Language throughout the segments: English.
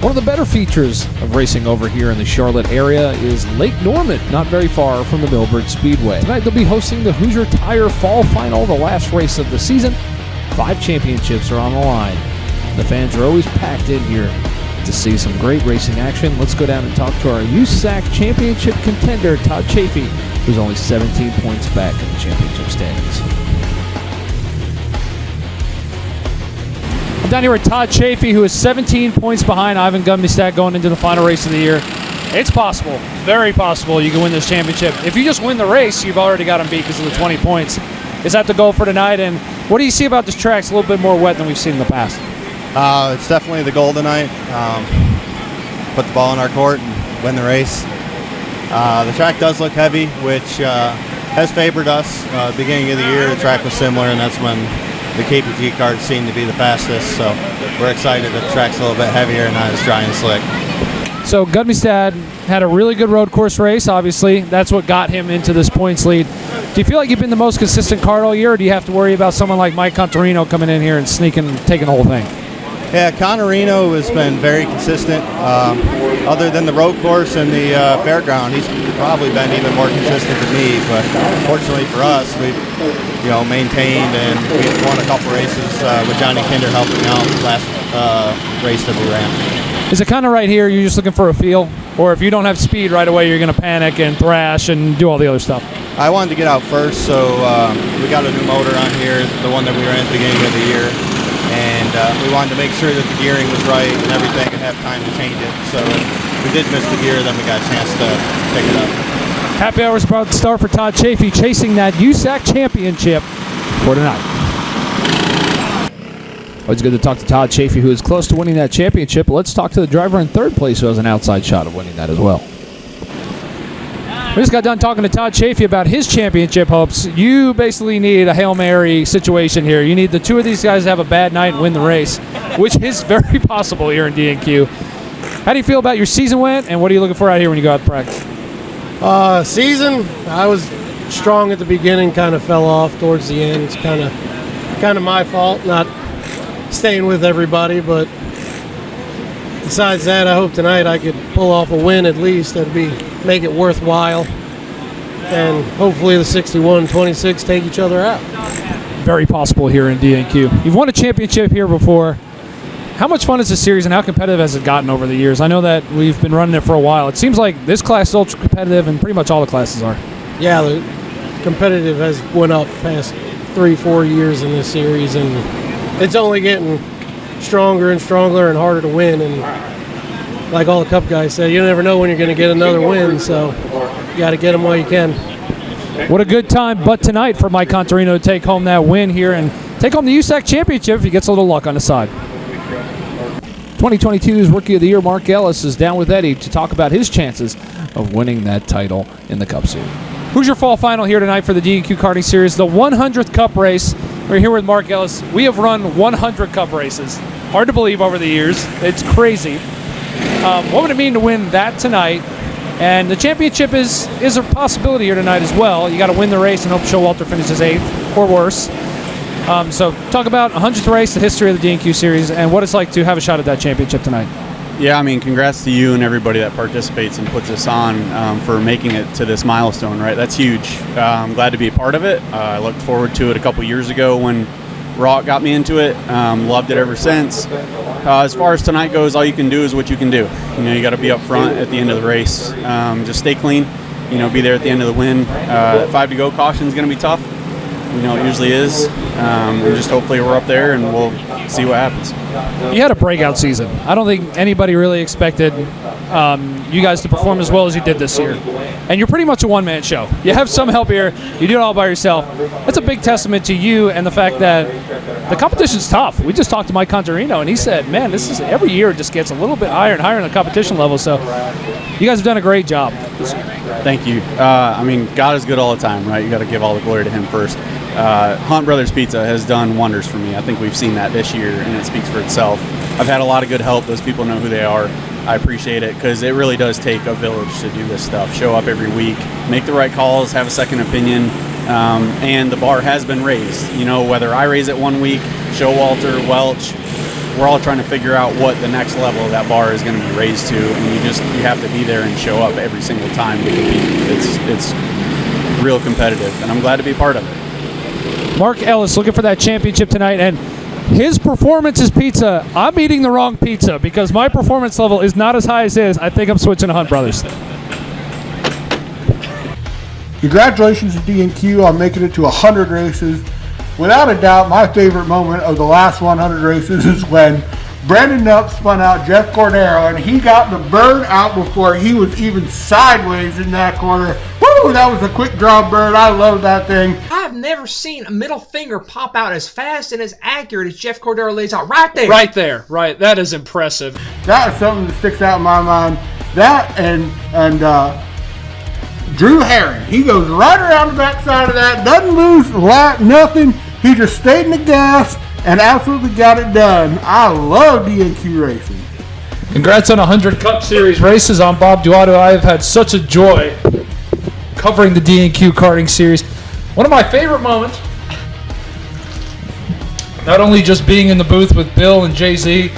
One of the better features of racing over here in the Charlotte area is Lake Norman, not very far from the Millburn Speedway. Tonight they'll be hosting the Hoosier Tire Fall Final, the last race of the season. 5 championships are on the line. The fans are always packed in here to see some great racing action. Let's go down and talk to our USAC championship contender, Todd Chafee, who's only 17 points back in the championship standings. I'm down here with Todd Chafee, who is 17 points behind Ivan Gumnistad going into the final race of the year. It's possible, very possible, you can win this championship. If you just win the race, you've already got him beat because of the 20 points. Is that the goal for tonight? And what do you see about this track? It's a little bit more wet than we've seen in the past. It's definitely the goal tonight. Put the ball in our court and win the race. The track does look heavy, which has favored us. Beginning of the year, the track was similar, and that's when the KPG cards seem to be the fastest, so we're excited that the track's a little bit heavier and not as dry and slick. So Gudmestad had a really good road course race, obviously. That's what got him into this points lead. Do you feel like you've been the most consistent card all year, or do you have to worry about someone like Mike Contarino coming in here and sneaking and taking the whole thing? Yeah, Contarino has been very consistent. Other than the road course and the fairground, he's probably been even more consistent than me, but fortunately for us, we've maintained, and we've won a couple races with Johnny Kinder helping out last race that we ran. Is it kind of right here, you're just looking for a feel? Or if you don't have speed right away, you're going to panic and thrash and do all the other stuff? I wanted to get out first, so we got a new motor on here, the one that we ran at the beginning of the year. And we wanted to make sure that the gearing was right and everything and have time to change it. So if we did miss the gear, then we got a chance to pick it up. Happy hour is about to start for Todd Chafee, chasing that USAC championship for tonight. Always good to talk to Todd Chafee, who is close to winning that championship. Let's talk to the driver in third place, who has an outside shot of winning that as well. We just got done talking to Todd Chafee about his championship hopes. You basically need a Hail Mary situation here. You need the two of these guys to have a bad night and win the race, which is very possible here in D&Q. How do you feel about your season went, and what are you looking for out here when you go out to practice? Season, I was strong at the beginning, kind of fell off towards the end. It's kind of my fault, not staying with everybody, but besides that, I hope tonight I could pull off a win at least. That'd make it worthwhile. And hopefully the 61-26 take each other out. Very possible here in D&Q. You've won a championship here before. How much fun is this series, and how competitive has it gotten over the years? I know that we've been running it for a while. It seems like this class is ultra competitive, and pretty much all the classes are. Yeah, the competitive has went up past 3-4 years in this series, and it's only getting stronger and stronger and harder to win. And like all the Cup guys said, you never know when you're going to get another win, so you got to get them while you can. What a good time, but tonight for Mike Contarino to take home that win here and take home the USAC championship if he gets a little luck on the side. 2022's Rookie of the Year, Mark Ellis, is down with Eddie to talk about his chances of winning that title in the Cup Series. Who's your fall final here tonight for the D&Q karting series, the 100th Cup race? We're here with Mark Ellis. We have run 100 Cup races. Hard to believe over the years. It's crazy. What would it mean to win that tonight? And the championship is a possibility here tonight as well. You got to win the race and hope Showalter finishes 8th or worse. So talk about 100th race, the history of the D&Q series, and what it's like to have a shot at that championship tonight. Yeah, I mean, congrats to you and everybody that participates and puts us on for making it to this milestone, right? That's huge. I'm glad to be a part of it. I looked forward to it a couple years ago when Rock got me into it. Loved it ever since. As far as tonight goes, all you can do is what you can do. You got to be up front at the end of the race. Just stay clean. Be there at the end of the win. 5 to go caution is going to be tough. It usually is. And just hopefully we're up there and we'll see what happens. You had a breakout season. I don't think anybody really expected you guys to perform as well as you did this year. And you're pretty much a one-man show. You have some help here. You do it all by yourself. That's a big testament to you and the fact that the competition's tough. We just talked to Mike Contarino, and he said, man, this is every year it just gets a little bit higher and higher in the competition level. So you guys have done a great job. Thank you. I mean, God is good all the time, right? You got to give all the glory to him first. Hunt Brothers Pizza has done wonders for me. I think we've seen that this year, and it speaks for itself. I've had a lot of good help. Those people know who they are. I appreciate it because it really does take a village to do this stuff. Show up every week, make the right calls, have a second opinion, and the bar has been raised. Whether I raise it one week, Showalter, Welch, we're all trying to figure out what the next level of that bar is going to be raised to, and you have to be there and show up every single time to compete. It's real competitive, and I'm glad to be part of it. Mark Ellis looking for that championship tonight, and his performance is pizza. I'm eating the wrong pizza because my performance level is not as high as his. I think I'm switching to Hunt Brothers. Congratulations to D&Q on making it to 100 races. Without a doubt, my favorite moment of the last 100 races is when Brandon Knupp spun out Jeff Cordero, and he got the bird out before he was even sideways in that corner. Woo! That was a quick draw bird. I love that thing. I've never seen a middle finger pop out as fast and as accurate as Jeff Cordero lays out right there. Right there. Right. That is impressive. That is something that sticks out in my mind. That and Drew Herring. He goes right around the backside of that, doesn't lose lap, nothing. He just stayed in the gas and absolutely got it done. I love D&Q racing. Congrats on 100 Cup Series races. I'm Bob Duato. I have had such a joy covering the D&Q karting series. One of my favorite moments, not only just being in the booth with Bill and Jay-Z,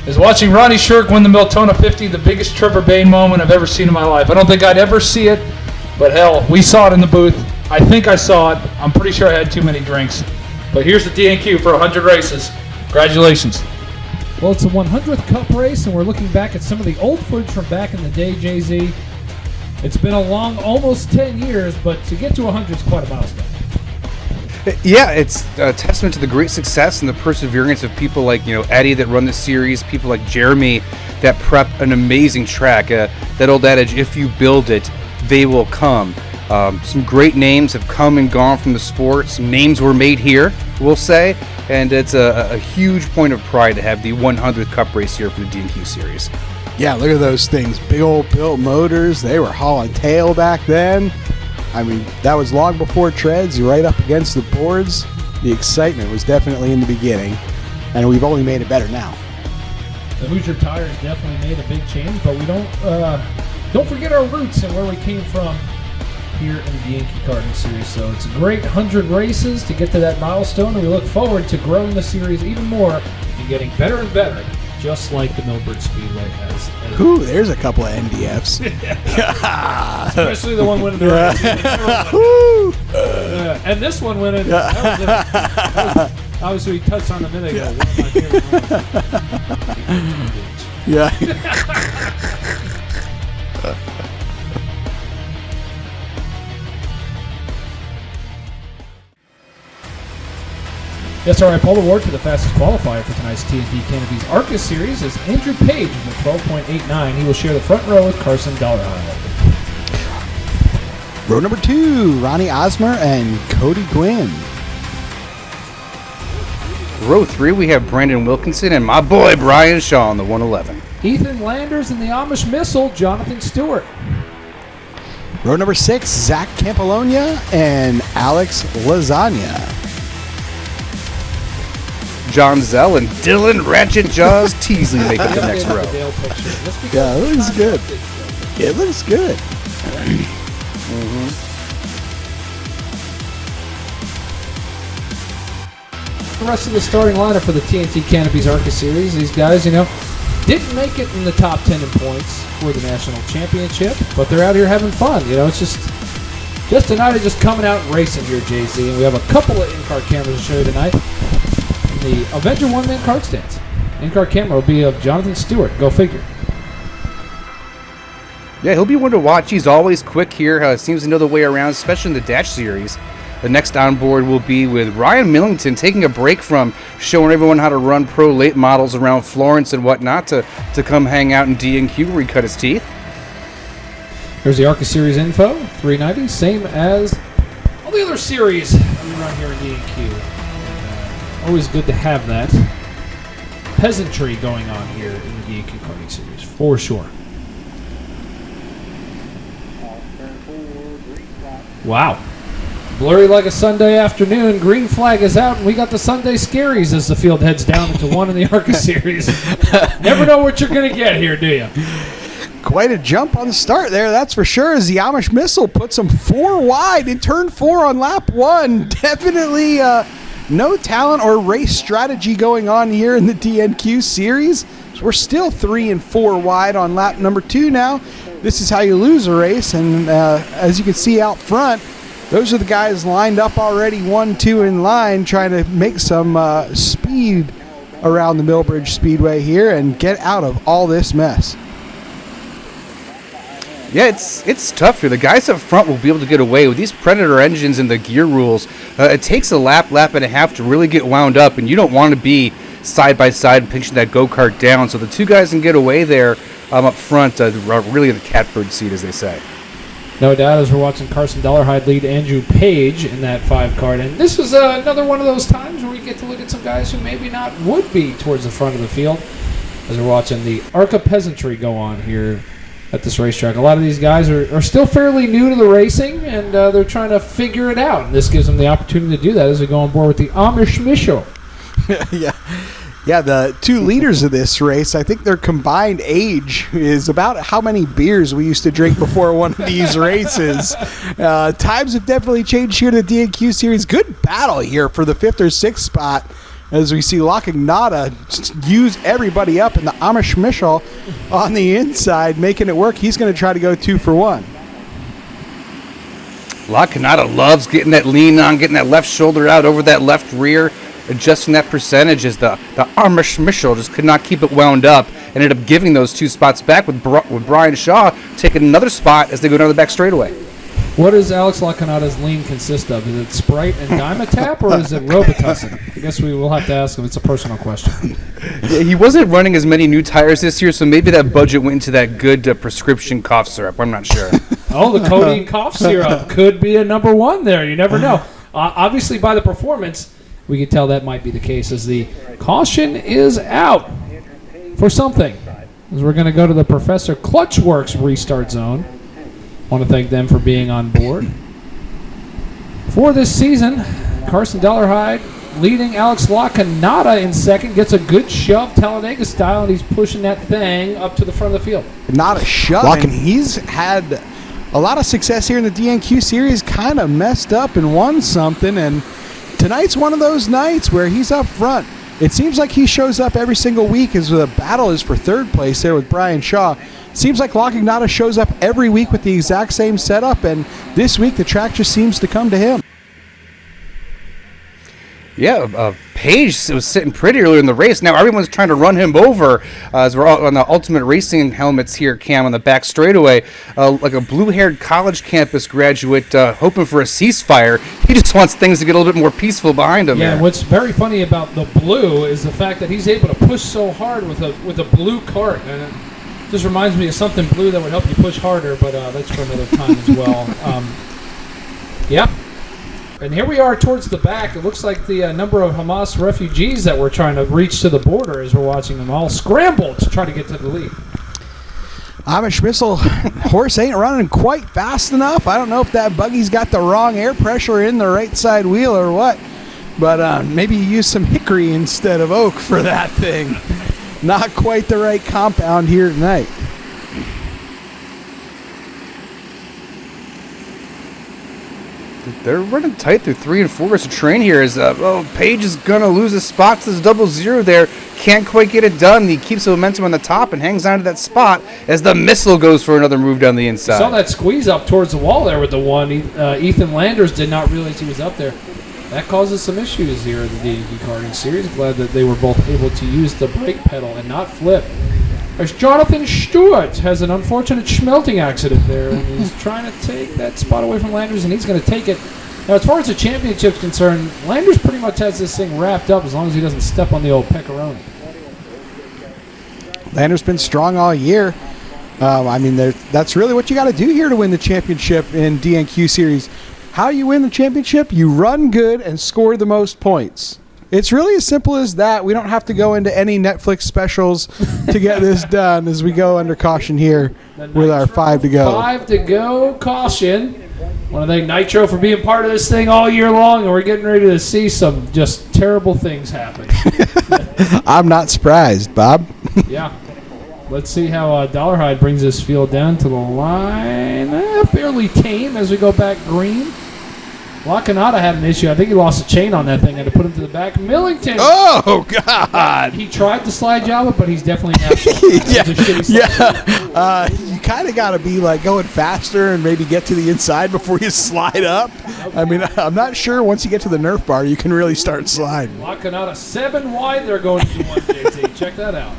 is watching Ronnie Shirk win the Miltona 50, the biggest Trevor Bayne moment I've ever seen in my life. I don't think I'd ever see it, but hell, we saw it in the booth. I think I saw it. I'm pretty sure I had too many drinks. But here's the D&Q for 100 races. Congratulations. Well, it's the 100th Cup race, and we're looking back at some of the old footage from back in the day, Jay-Z. It's been a long, almost 10 years, but to get to 100 is quite a milestone. Yeah, it's a testament to the great success and the perseverance of people like, Eddie that run the series, people like Jeremy that prep an amazing track. That old adage, if you build it, they will come. Some great names have come and gone from the sport. Some names were made here, we'll say, and it's a huge point of pride to have the 100th Cup race here for the D&Q series. Yeah, look at those things. Big old built motors. They were hauling tail back then. I mean, that was long before treads. You're right up against the boards. The excitement was definitely in the beginning, and we've only made it better now. The Hoosier tires definitely made a big change, but we don't forget our roots and where we came from here in the D&Q karting series. So it's a great 100 races to get to that milestone, and we look forward to growing the series even more and getting better and better, just like the Millbrook Speedway has. Ooh, there's a couple of NDFs. Especially the one winning the race. And this one winning. That was obviously, we touched on a minute ago. One of my favorite moments. Yeah. The SRI Pole Award for the fastest qualifier for tonight's TNT Canopies ARCA Series is Andrew Page with 12.89. He will share the front row with Carson Dollarhide. Row number 2, Ronnie Osmer and Cody Gwynn. Row 3, we have Brandon Wilkinson and my boy Brian Shaw on the 111. Ethan Landers and the Amish Missile, Jonathan Stewart. Row number 6, Zach Campolonia and Alex Lasagna. John Zell and Dylan Ratchet Jaws Teasley make up the next row. Yeah, it looks good. It looks good. The rest of the starting lineup for the TNT Canopies ARCA Series, these guys, didn't make it in the top 10 in points for the national championship, but they're out here having fun. It's just a night of just coming out and racing here, JC, and we have a couple of in-car cameras to show you tonight. The Avenger one-man kart stands. In-car camera will be of Jonathan Stewart. Go figure. Yeah, he'll be one to watch. He's always quick here. Seems to know the way around, especially in the Dash Series. The next on board will be with Ryan Millington, taking a break from showing everyone how to run pro late models around Florence and whatnot to come hang out in D&Q where he cut his teeth. Here's the ARCA Series info. 390, same as all the other series we run here in D&Q. Always good to have that peasantry going on here in the D&Q karting series, for sure. Wow. Blurry like a Sunday afternoon. Green flag is out, and we got the Sunday scaries as the field heads down into one in the ARCA series. Never know what you're going to get here, do you? Quite a jump on the start there, that's for sure, as the Amish Missile puts them 4 wide in turn 4 on lap 1. Definitely no talent or race strategy going on here in the DNQ series. So we're still 3 and 4 wide on lap number 2 now. This is how you lose a race, and as you can see out front, those are the guys lined up already, 1, 2 in line, trying to make some speed around the Millbridge Speedway here and get out of all this mess. Yeah, it's tough here. The guys up front will be able to get away with these Predator engines and the gear rules. It takes a lap and a half to really get wound up, and you don't want to be side by side pinching that go-kart down. So the two guys can get away there up front, really in the catbird seat, as they say. No doubt, as we're watching Carson Dollarhide lead Andrew Page in that 5 car. And this is another one of those times where we get to look at some guys who maybe not would be towards the front of the field, as we're watching the ARCA peasantry go on here at this racetrack. A lot of these guys are still fairly new to the racing, and they're trying to figure it out. And this gives them the opportunity to do that as they go on board with the Amish Michel. Yeah, the 2 leaders of this race, I think their combined age is about how many beers we used to drink before one of these races. Times have definitely changed here in the DNQ series. Good battle here for the 5th or 6th spot, as we see Lockagnata use everybody up, and the Amish Michel on the inside making it work. He's going to try to go 2 for 1. Lockagnata loves getting that lean on, getting that left shoulder out over that left rear, adjusting that percentage, as the Amish Michel just could not keep it wound up. Ended up giving those 2 spots back with Brian Shaw taking another spot as they go down the back straightaway. What does Alex Lacana's lean consist of? Is it Sprite and Dimetap, or is it Robitussin? I guess we will have to ask him. It's a personal question. Yeah, he wasn't running as many new tires this year, so maybe that budget went into that good prescription cough syrup. I'm not sure. Oh, the codeine cough syrup could be a number 1 there. You never know. Obviously, by the performance, we can tell that might be the case, as the caution is out for something. As we're going to go to the Professor Clutchworks restart zone. Want to thank them for being on board. For this season, Carson Dollarhide leading Alex Lacanaga in second. Gets a good shove, Talladega style, and he's pushing that thing up to the front of the field. Not a shove. He's had a lot of success here in the DNQ series, kind of messed up and won something, and tonight's one of those nights where he's up front. It seems like he shows up every single week as the battle is for 3rd place there with Brian Shaw. Seems like Lockagnata shows up every week with the exact same setup, and this week the track just seems to come to him. Yeah, Page was sitting pretty early in the race. Now everyone's trying to run him over as we're all on the Ultimate Racing helmets here, Cam, on the back straightaway. Like a blue-haired college campus graduate hoping for a ceasefire. He just wants things to get a little bit more peaceful behind him. Yeah, here. what's very funny about the blue is the fact that he's able to push so hard with a blue cart. And it just reminds me of something blue that would help you push harder, but that's for another time as well. Yep. And here we are towards the back. It looks like the number of Hamas refugees that were trying to reach to the border as we're watching them all scramble to try to get to the lead. Amish Missile horse ain't running quite fast enough. I don't know if that buggy's got the wrong air pressure in the right side wheel or what, but maybe you use some hickory instead of oak for that thing. Not quite the right compound here tonight. They're running tight through 3 and 4 as a train here. As Page is going to lose his spot to this 0-0 there. Can't quite get it done. He keeps the momentum on the top and hangs on to that spot as the Missile goes for another move down the inside. Saw that squeeze up towards the wall there with the 1. Ethan Landers did not realize he was up there. That causes some issues here in the DNQ karting series. Glad that they were both able to use the brake pedal and not flip. As Jonathan Stewart has an unfortunate schmelting accident there, and he's trying to take that spot away from Landers, and he's going to take it. Now, as far as the championship's concerned, Landers pretty much has this thing wrapped up as long as he doesn't step on the old pepperoni. Landers been strong all year. That's really what you got to do here to win the championship in DNQ series. How you win the championship? You run good and score the most points. It's really as simple as that. We don't have to go into any Netflix specials to get this done as we go under caution here with our 5 to go. 5 to go caution. Want to thank Nitro for being part of this thing all year long, and we're getting ready to see some just terrible things happen. I'm not surprised, Bob. Yeah. Let's see how Dollarhide brings this field down to the line. Fairly tame as we go back green. La Canada had an issue. I think he lost a chain on that thing. Had to put him to the back. Millington. Oh, God. He tried to slide job it, but he's definitely natural. You kind of got to be like going faster and maybe get to the inside before you slide up. I mean, I'm not sure once you get to the Nerf bar, you can really start sliding. La Canada 7 wide. They're going to 1 JT. Check that out.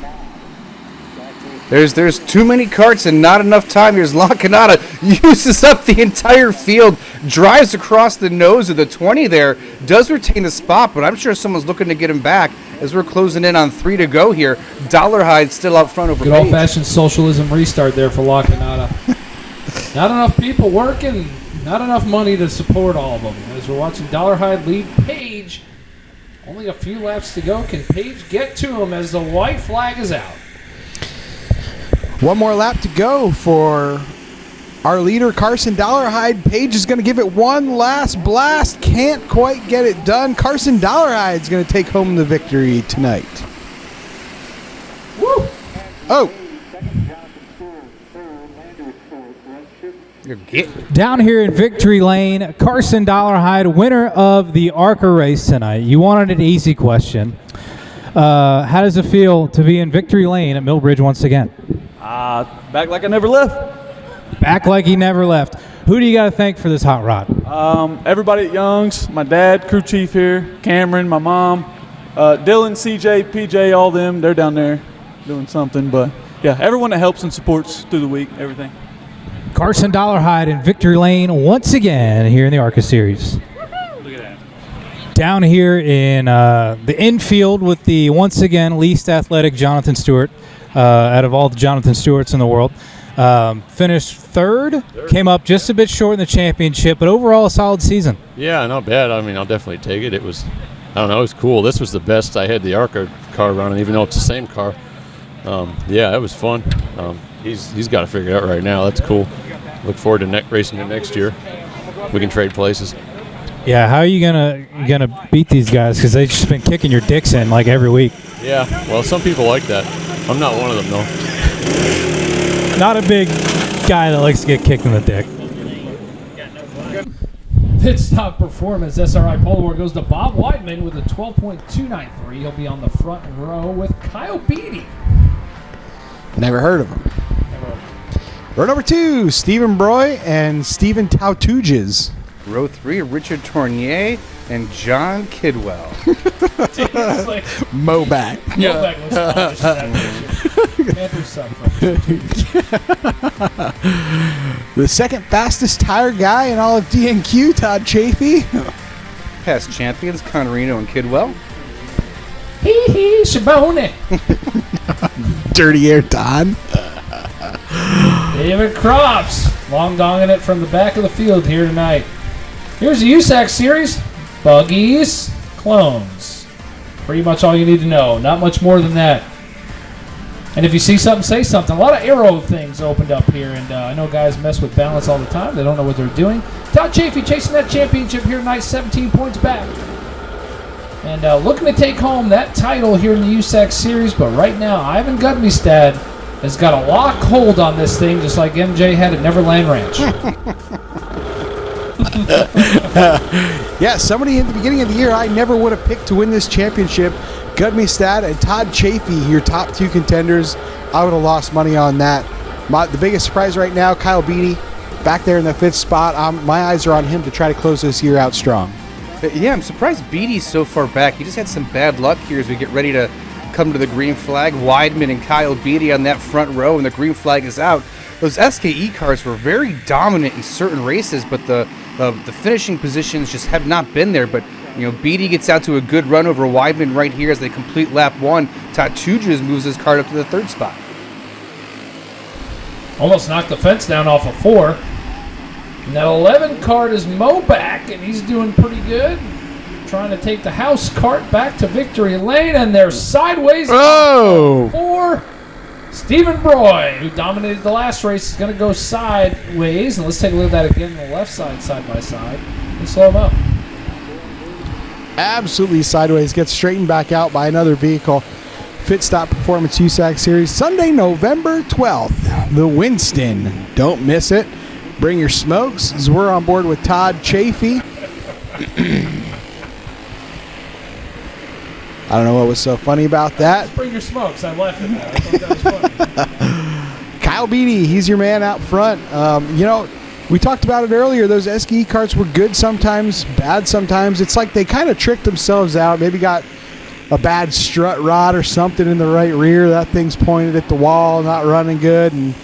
There's too many carts and not enough time. Here's La Canada, uses up the entire field, drives across the nose of the 20 there, does retain the spot, but I'm sure someone's looking to get him back as we're closing in on 3 to go here. Dollarhide still out front over Good Page. old-fashioned socialism restart there for La Canada. Not enough people working, not enough money to support all of them. As we're watching Dollarhide lead Page, only a few laps to go. Can Page get to him as the white flag is out? One more lap to go for our leader, Carson Dollarhide. Page is going to give it one last blast. Can't quite get it done. Carson Dollarhide is going to take home the victory tonight. Woo! Oh. Down here in Victory Lane, Carson Dollarhide, winner of the ARCA race tonight. You wanted an easy question. How does it feel to be in Victory Lane at Millbridge once again? Back like I never left. Back like he never left. Who do you got to thank for this hot rod? Everybody at Young's, my dad, crew chief here, Cameron, my mom, Dylan, CJ, PJ, all them, they're down there doing something. But, yeah, everyone that helps and supports through the week, everything. Carson Dollarhide in Victory Lane once again here in the ARCA Series. Look at that. Down here in the infield with the once again least athletic Jonathan Stewart out of all the Jonathan Stewarts in the world. Finished third, came up just a bit short in the championship, but overall a solid season. Yeah, not bad. I mean, I'll definitely take it. It was, I don't know, it was cool. This was the best I had the ARCA car running, even though it's the same car. Yeah, it was fun. He's got to figure it out right now. That's cool. Look forward to racing him next year. We can trade places. Yeah, how are you gonna beat these guys? Because they've just been kicking your dicks in like every week. Yeah, well, some people like that. I'm not one of them, though. Not a big guy that likes to get kicked in the dick. Pit stop performance. SRI Pole Award goes to Bob Weidman with a 12.293. He'll be on the front row with Kyle Beatty. Never heard of him. Row number 2, Stephen Broy and Stephen Tautuges. Row 3, Richard Tournier and John Kidwell. Like, Mobac. Mobac looks The second fastest tire guy in all of DNQ, Todd Chafee. Past champions, Conrino and Kidwell. Hee Shabone. Dirty Air Todd. David Crops, long donging it from the back of the field here tonight. Here's the USAC series, buggies, clones. Pretty much all you need to know. Not much more than that. And if you see something, say something. A lot of aero things opened up here, and I know guys mess with balance all the time. They don't know what they're doing. Todd Chafee chasing that championship here tonight, 17 points back. And looking to take home that title here in the USAC series, but right now, Ivan Gudmestad has got a lock hold on this thing, just like MJ had at Neverland Ranch. Yeah, somebody in the beginning of the year I never would have picked to win this championship. Gudmestad and Todd Chafee, your top 2 contenders. I would have lost money on that. The biggest surprise right now, Kyle Beatty, back there in the 5th spot. My eyes are on him to try to close this year out strong. Yeah, I'm surprised Beatty's so far back. He just had some bad luck here as we get ready to come to the green flag. Weidman and Kyle Beatty on that front row, and the green flag is out. Those SKE cars were very dominant in certain races, but the finishing positions just have not been there. But Beatty gets out to a good run over Weidman right here as they complete lap 1. Tatujas moves his car up to the 3rd spot. Almost knocked the fence down off of 4. And that 11 cart is Mobac, and he's doing pretty good. Trying to take the house cart back to victory lane, and they're sideways. Oh! 4. Stephen Broy, who dominated the last race, is going to go sideways. And let's take a look at that again on the left side by side, and slow him up. Absolutely sideways. Gets straightened back out by another vehicle. Pit Stop Performance USAC Series, Sunday, November 12th. The Winston. Don't miss it. Bring your smokes, as we're on board with Todd Chafee. I don't know what was so funny about that. Just bring your smokes. I laughed at that. I thought that was funny. Kyle Beatty, he's your man out front. We talked about it earlier. Those SKE carts were good sometimes, bad sometimes. It's like they kind of tricked themselves out. Maybe got a bad strut rod or something in the right rear. That thing's pointed at the wall, not running good. And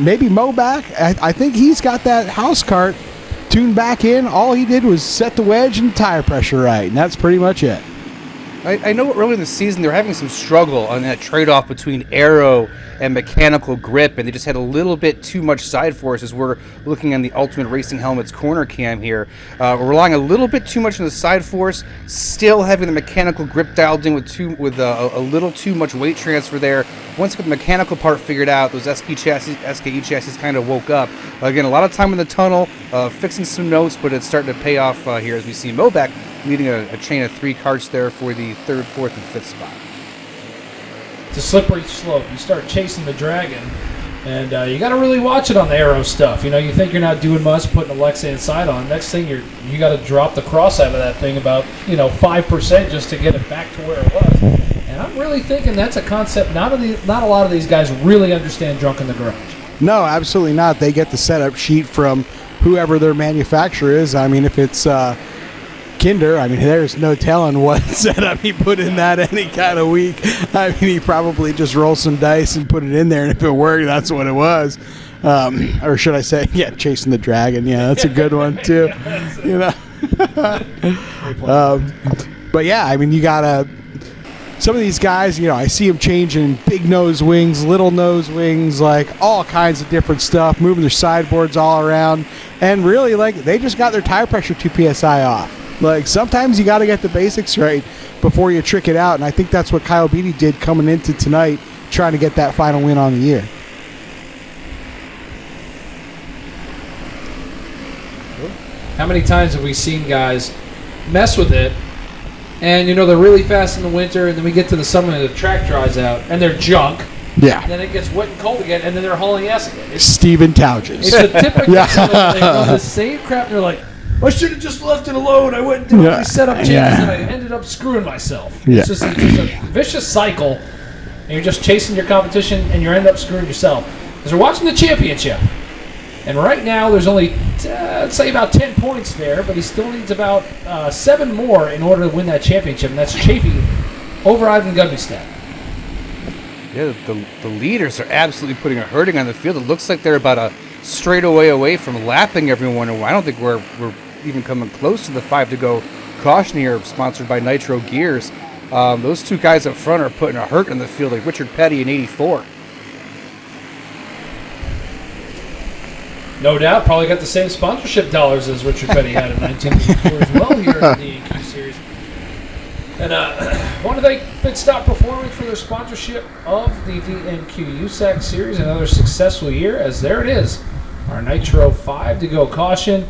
maybe Mo back. I think he's got that house cart tuned back in. All he did was set the wedge and tire pressure right, and that's pretty much it. I know early in the season they were having some struggle on that trade-off between aero and mechanical grip, and they just had a little bit too much side force as we're looking on the Ultimate Racing Helmets corner cam here. We're relying a little bit too much on the side force, still having the mechanical grip dialed in with a little too much weight transfer there. Once we got the mechanical part figured out, those SKE chassis kind of woke up. Again, a lot of time in the tunnel, fixing some notes, but it's starting to pay off here as we see Mo back leading a chain of 3 carts there for the 3rd, 4th, and 5th spot. It's a slippery slope. You start chasing the Dragon, and you got to really watch it on the aero stuff. You think you're not doing much, putting a Lexan side on. Next thing you got to drop the cross out of that thing about 5% just to get it back to where it was. And I'm really thinking that's a concept. Not a lot of these guys really understand drunk in the garage. No, absolutely not. They get the setup sheet from whoever their manufacturer is. I mean, if it's Kinder, there's no telling what setup he put in that any kind of week. He probably just rolled some dice and put it in there, and if it worked, that's what it was. Or should I say, chasing the Dragon. Yeah, that's a good one too. But yeah, you gotta. Some of these guys, I see them changing big nose wings, little nose wings, like all kinds of different stuff, moving their sideboards all around, and really, they just got their tire pressure 2 psi off. Sometimes you got to get the basics right before you trick it out, and I think that's what Kyle Beatty did coming into tonight, trying to get that final win on the year. How many times have we seen guys mess with it, and they're really fast in the winter, and then we get to the summer and the track dries out, and they're junk. Yeah. And then it gets wet and cold again, and then they're hauling ass again. It's Steven Towges. It's a typical they run the same crap, and they're like, I should have just left it alone. I went and did all these setup changes, and I ended up screwing myself. It's just a vicious cycle, and you're just chasing your competition, and you end up screwing yourself. Because we're watching the championship, and right now there's only, let's say, about 10 points there, but he still needs about 7 more in order to win that championship, and that's Chafee over Ivan Gudmestad. Yeah, the leaders are absolutely putting a hurting on the field. It looks like they're about a straightaway away from lapping everyone. I don't think we're even coming close to the 5 to go caution here, sponsored by Nitro Gears. Those 2 guys up front are putting a hurt in the field, like Richard Petty in 84. No doubt, probably got the same sponsorship dollars as Richard Petty had in 1984 as well here in the DNQ series. And one of the pit stop performance for their sponsorship of the DNQ USAC series, another successful year, as there it is, our Nitro 5 to go caution.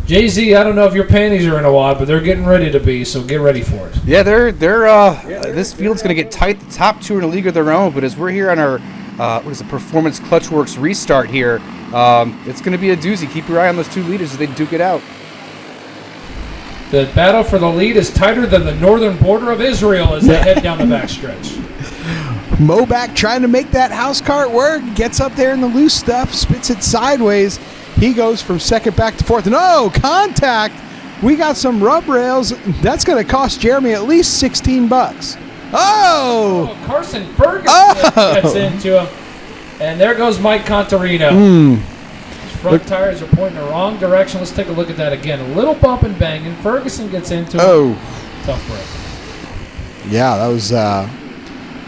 Jay-Z, I don't know if your panties are in a wad, but they're getting ready to be, so get ready for it. Yeah, this field's going to get tight. The top 2 are in a league of their own, but as we're here on our Performance Clutchworks restart here, it's going to be a doozy. Keep your eye on those 2 leaders as they duke it out. The battle for the lead is tighter than the northern border of Israel as they head down the backstretch. Moback trying to make that house cart work, gets up there in the loose stuff, spits it sideways. He goes from 2nd back to 4th. No, contact. We got some rub rails. That's going to cost Jeremy at least $16. Oh! Carson Ferguson gets into him. And there goes Mike Contarino. His front tires are pointing the wrong direction. Let's take a look at that again. A little bump and banging. Ferguson gets into him. Tough break. Yeah, that was a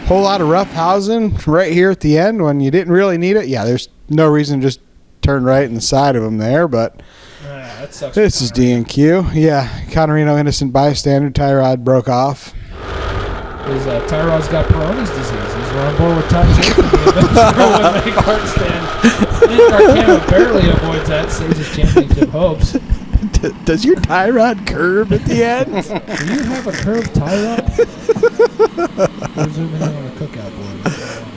whole lot of rough housing right here at the end when you didn't really need it. Yeah, there's no reason to just turn right in the side of him there, but that sucks. This is DNQ. Yeah, Contarino, innocent bystander. Tie rod broke off. His tie rod's got Peyronie's disease. He's on board with Todd Chapin. The eventual one-make hard stand. Arcano barely avoids that, saves his championship hopes. Does your tie rod curve at the end? Do you have a curved tie rod? We're zooming in on the cookout board.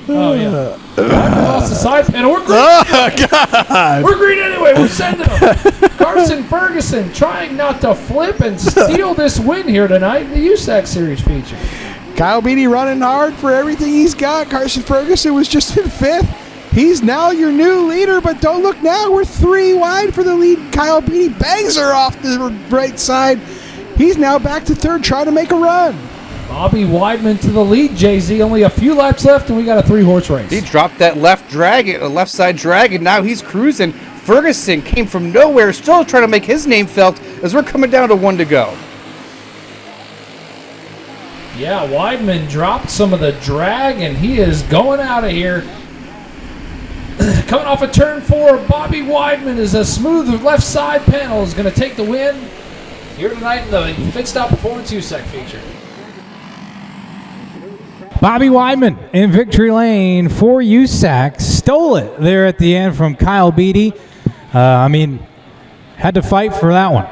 Oh, yeah. Across the side, and we're green. Oh, God. We're green anyway. We're sending them. Carson Ferguson trying not to flip and steal this win here tonight in the USAC Series feature. Kyle Beatty running hard for everything he's got. Carson Ferguson was just in 5th. He's now your new leader, but don't look now. We're 3 wide for the lead. Kyle Beatty bangs her off the right side. He's now back to 3rd, trying to make a run. Bobby Weidman to the lead, Jay-Z. Only a few laps left, and we got a 3-horse race. He dropped that left side drag, and now he's cruising. Ferguson came from nowhere, still trying to make his name felt as we're coming down to 1 to go. Yeah, Weidman dropped some of the drag, and he is going out of here. Coming off of turn 4, Bobby Weidman is a smooth left side panel, is going to take the win here tonight in the Fit Stop Performance USAC feature. Bobby Weidman in victory lane for USAC. Stole it there at the end from Kyle Beatty. Had to fight for that one.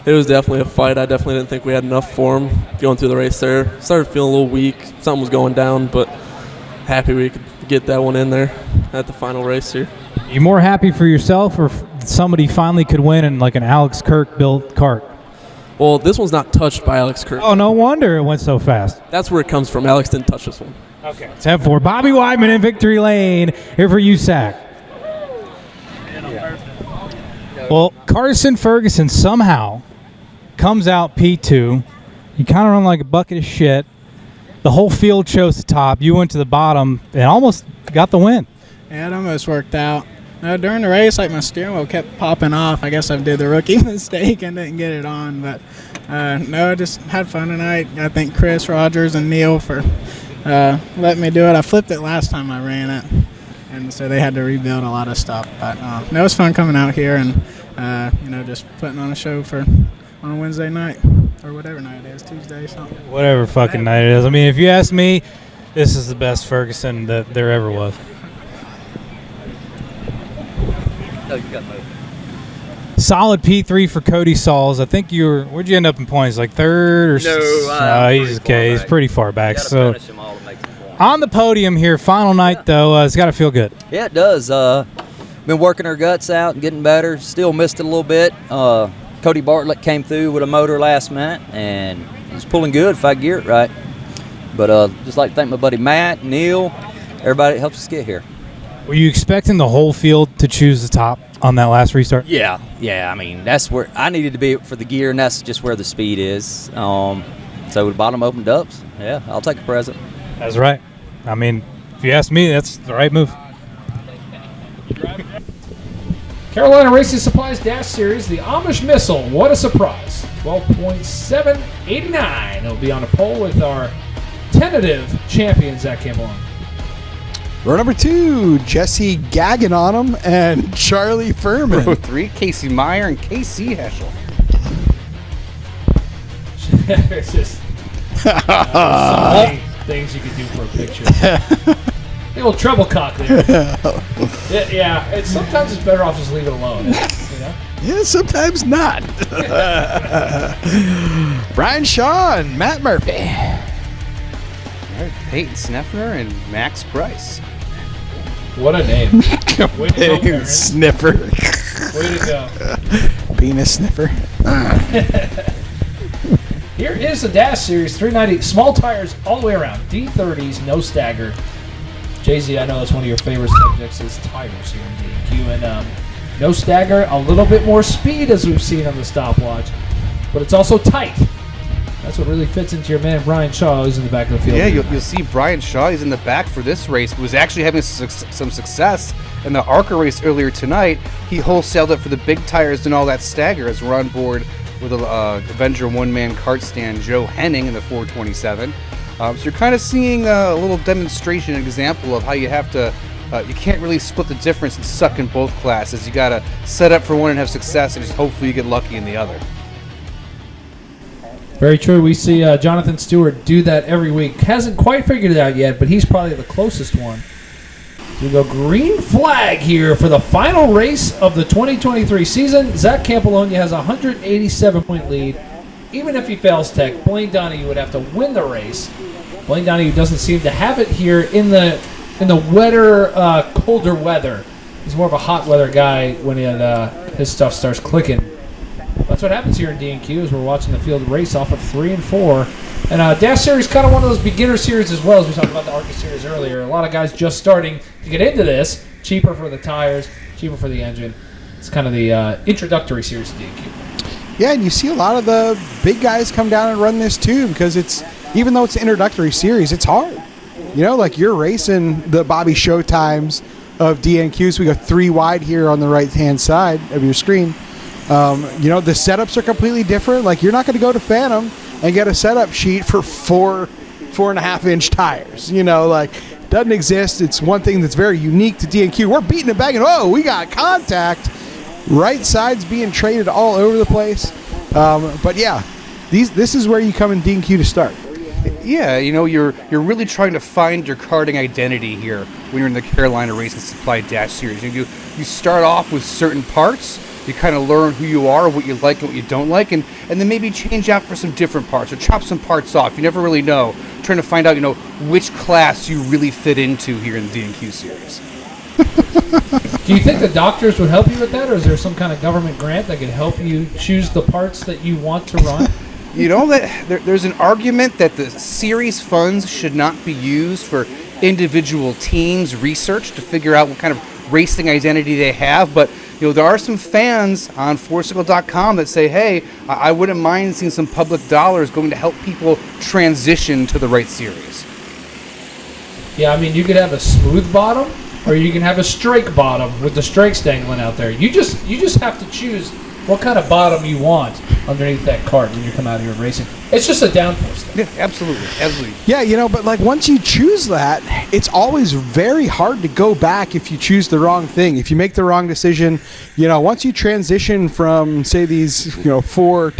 It was definitely a fight. I definitely didn't think we had enough for him going through the race there. Started feeling a little weak. Something was going down, but happy we could get that one in there at the final race here. You more happy for yourself or somebody finally could win in like an Alex Kirk built kart? Well, this one's not touched by Alex Kirk. Oh, no wonder it went so fast. That's where it comes from. Alex didn't touch this one. Okay. 10-4. Bobby Weidman in victory lane here for USAC. Well, Carson Ferguson somehow comes out P2. You kind of run like a bucket of shit. The whole field chose the top. You went to the bottom and almost got the win. Yeah, it almost worked out. During the race, like my steering wheel kept popping off. I guess I did the rookie mistake and didn't get it on. But I just had fun tonight. I thank Chris, Rogers, and Neil for letting me do it. I flipped it last time I ran it, and so they had to rebuild a lot of stuff. But it was fun coming out here and just putting on a show on a Wednesday night or whatever night it is, Tuesday, something. Whatever fucking night it is. I mean, if you ask me, this is the best Ferguson that there ever was. Solid P3 for Cody Sauls. I think where'd you end up in points? Like 3rd or no? He's okay. He's pretty far back. So on the podium here, final night though, it's got to feel good. Yeah, it does. Been working our guts out and getting better. Still missed it a little bit. Cody Bartlett came through with a motor last minute, and he's pulling good if I gear it right. But just like to thank my buddy Matt, Neil, everybody that helps us get here. Were you expecting the whole field to choose the top on that last restart? Yeah. I mean, that's where I needed to be for the gear, and that's just where the speed is. So the bottom opened up. Yeah, I'll take a present. That's right. I mean, if you ask me, that's the right move. Carolina Racing Supplies Dash Series, the Amish Missile. What a surprise. 12.789. It'll be on a pole with our tentative champions that came along. Row number 2, Jesse Gaggin on him and Charlie Furman. Row 3, Casey Meyer and Casey Heschel. It's just so many things you could do for a picture. The old treble cock there. Sometimes it's better off just leave it alone. Yeah, sometimes not. Brian Shaw and Matt Murphy. All right, Peyton Sneffner and Max Price. What a name. Way to go, Sniffer. Way to go. Penis sniffer. Here is the Dash Series 390. Small tires all the way around. D30s, no stagger. Jay-Z, I know it's one of your favorite subjects is tires here in DQ. And no stagger, a little bit more speed as we've seen on the stopwatch. But it's also tight. That's what really fits into your man Brian Shaw, who's in the back of the field. Yeah, you'll see Brian Shaw. He's in the back for this race. Was actually having some success in the ARCA race earlier tonight. He wholesaled it for the big tires and all that stagger as we're on board with Avenger one-man kart stand Joe Henning in the 427. So you're kind of seeing a little demonstration example of how you have to. You can't really split the difference and suck in both classes. You got to set up for one and have success, and just hopefully you get lucky in the other. Very true. We see Jonathan Stewart do that every week. Hasn't quite figured it out yet, but he's probably the closest one. We go green flag here for the final race of the 2023 season. Zach Campologna has a 187-point lead. Even if he fails tech, Blaine Donahue would have to win the race. Blaine Donahue doesn't seem to have it here in the wetter, colder weather. He's more of a hot weather guy when his stuff starts clicking. That's what happens here in D&Q as we're watching the field race off of 3 and 4. And Dash Series kind of one of those beginner series as well, as we talked about the ARCA Series earlier. A lot of guys just starting to get into this. Cheaper for the tires, cheaper for the engine. It's kind of the introductory series to D&Q. Yeah, and you see a lot of the big guys come down and run this too, because even though it's an introductory series, it's hard. You know, like you're racing the Bobby Showtimes of D&Q, so we go 3 wide here on the right-hand side of your screen. You know, the setups are completely different. Like, you're not going to go to Phantom and get a setup sheet for 4.5-inch tires. You know, like, doesn't exist. It's one thing that's very unique to D&Q. We're beating it back, and we got contact. Right side's being traded all over the place. But yeah, this is where you come in D&Q to start. Yeah, you know, you're really trying to find your karting identity here when you're in the Carolina Racing Supply Dash Series. You start off with certain parts. You kind of learn who you are, what you like and what you don't like, and then maybe change out for some different parts or chop some parts off. You never really know. Trying to find out, you know, which class you really fit into here in the D&Q Series. Do you think the doctors would help you with that, or is there some kind of government grant that could help you choose the parts that you want to run? You know, that there's an argument that the series funds should not be used for individual teams' research to figure out what kind of racing identity they have, but you know, there are some fans on Forcicle.com that say, hey, I wouldn't mind seeing some public dollars going to help people transition to the right series. Yeah, I mean, you could have a smooth bottom, or you can have a straight bottom with the strakes dangling out there. You just have to choose what kind of bottom you want underneath that cart when you come out here racing. It's just a downforce thing. Yeah, absolutely. Yeah, you know, but like once you choose that, it's always very hard to go back if you choose the wrong thing. If you make the wrong decision, you know, once you transition from, say, these, you know, 4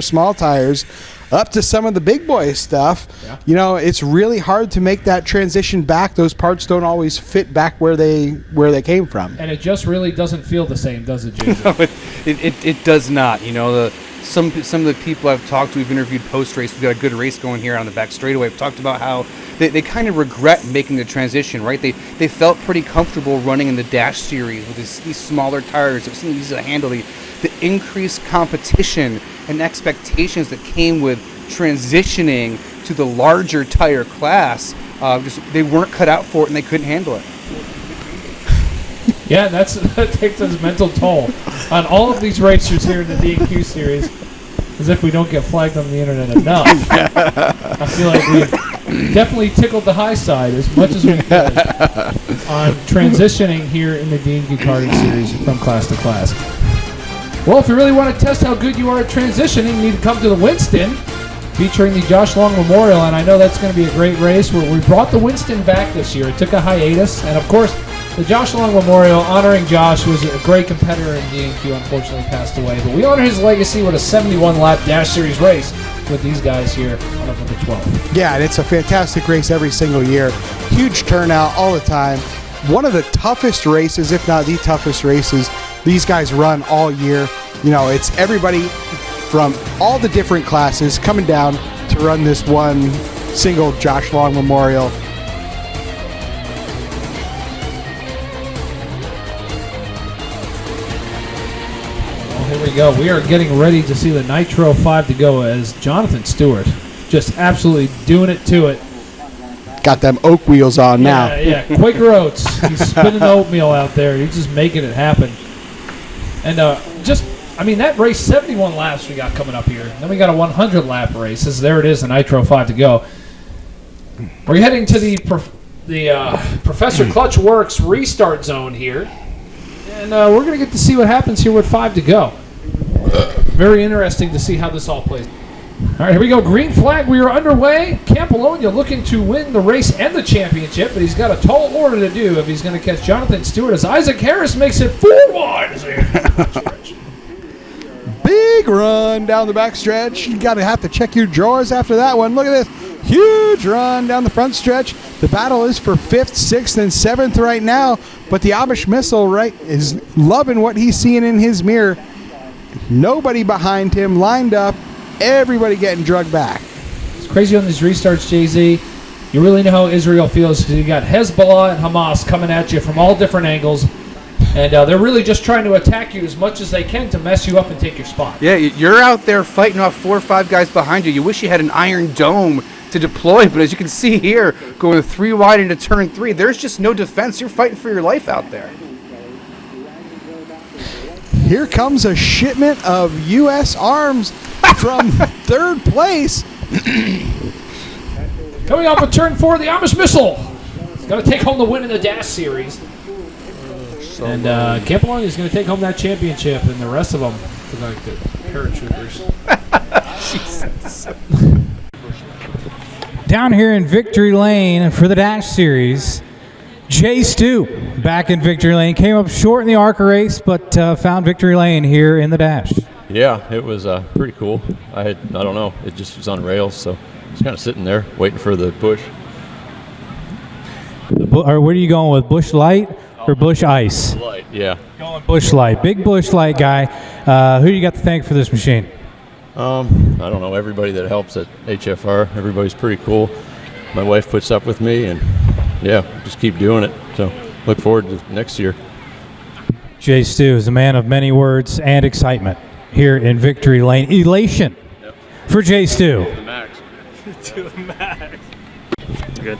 small tires, up to some of the big boy stuff, you know, it's really hard to make that transition back. Those parts don't always fit back where they came from. And it just really doesn't feel the same, does it, Jason? No, it does not. You know, some of the people I've talked to, we've interviewed post-race, we've got a good race going here on the back straightaway. I've talked about how they kind of regret making the transition, right? They felt pretty comfortable running in the Dash Series with these smaller tires. It was something easy to handle. The increased competition and expectations that came with transitioning to the larger tire class, they weren't cut out for it and they couldn't handle it. Yeah, that takes a mental toll on all of these racers here in the D&Q series, as if we don't get flagged on the internet enough. I feel like we've definitely tickled the high side as much as we could on transitioning here in the D&Q karting series from class to class. Well, if you really want to test how good you are at transitioning, you need to come to the Winston, featuring the Josh Long Memorial, and I know that's going to be a great race. We brought the Winston back this year. It took a hiatus, and of course, the Josh Long Memorial honoring Josh, who was a great competitor in D&Q, unfortunately passed away, but we honor his legacy with a 71-lap Dash Series race with these guys here on November 12th. Yeah, and it's a fantastic race every single year. Huge turnout all the time. One of the toughest races, if not the toughest races, these guys run all year. You know, it's everybody from all the different classes coming down to run this one single Josh Long Memorial. Well, here we go. We are getting ready to see the Nitro 5 to go as Jonathan Stewart just absolutely doing it to it. Got them oak wheels on now. Yeah, Quaker Oats. He's spinning the oatmeal out there. He's just making it happen. And that race, 71 laps we got coming up here. Then we got a 100-lap race. There it is, the Nitro 5 to go. We're heading to the Professor Clutch Works restart zone here. And we're going to get to see what happens here with 5 to go. Very interesting to see how this all plays. All right, here we go. Green flag. We are underway. Campologna looking to win the race and the championship, but he's got a tall order to do if he's going to catch Jonathan Stewart as Isaac Harris makes it 4 wide. Big run down the backstretch. You got to have to check your drawers after that one. Look at this. Huge run down the front stretch. The battle is for 5th, 6th, and 7th right now, but the Amish Missile is loving what he's seeing in his mirror. Nobody behind him lined up. Everybody getting drugged back. It's crazy on these restarts, Jay-Z. You really know how Israel feels because you got Hezbollah and Hamas coming at you from all different angles. And they're really just trying to attack you as much as they can to mess you up and take your spot. Yeah, you're out there fighting off 4 or 5 guys behind you. You wish you had an Iron Dome to deploy, but as you can see here, going 3 wide into turn 3, there's just no defense. You're fighting for your life out there. Here comes a shipment of U.S. arms from 3rd place. Coming off of turn 4, the Amish Missile. He's going to take home the win in the Dash Series. And Campoloni is going to take home that championship, and the rest of them are like the paratroopers. Jesus. Down here in Victory Lane for the Dash Series, Jay Stu back in Victory Lane. Came up short in the ARCA race, but found Victory Lane here in the Dash. Yeah, it was pretty cool. I don't know, it just was on rails, so I was kind of sitting there waiting for the push. Or where are you going with, Bush Light or Bush Ice? Light, yeah. Going Bush Light, big Bush Light guy. Who you got to thank for this machine? I don't know, everybody that helps at HFR, everybody's pretty cool. My wife puts up with me, and yeah, just keep doing it. So look forward to next year. Jay Stu is a man of many words and excitement here in Victory Lane. Elation for Jay Stu. To the max. To the max. Good.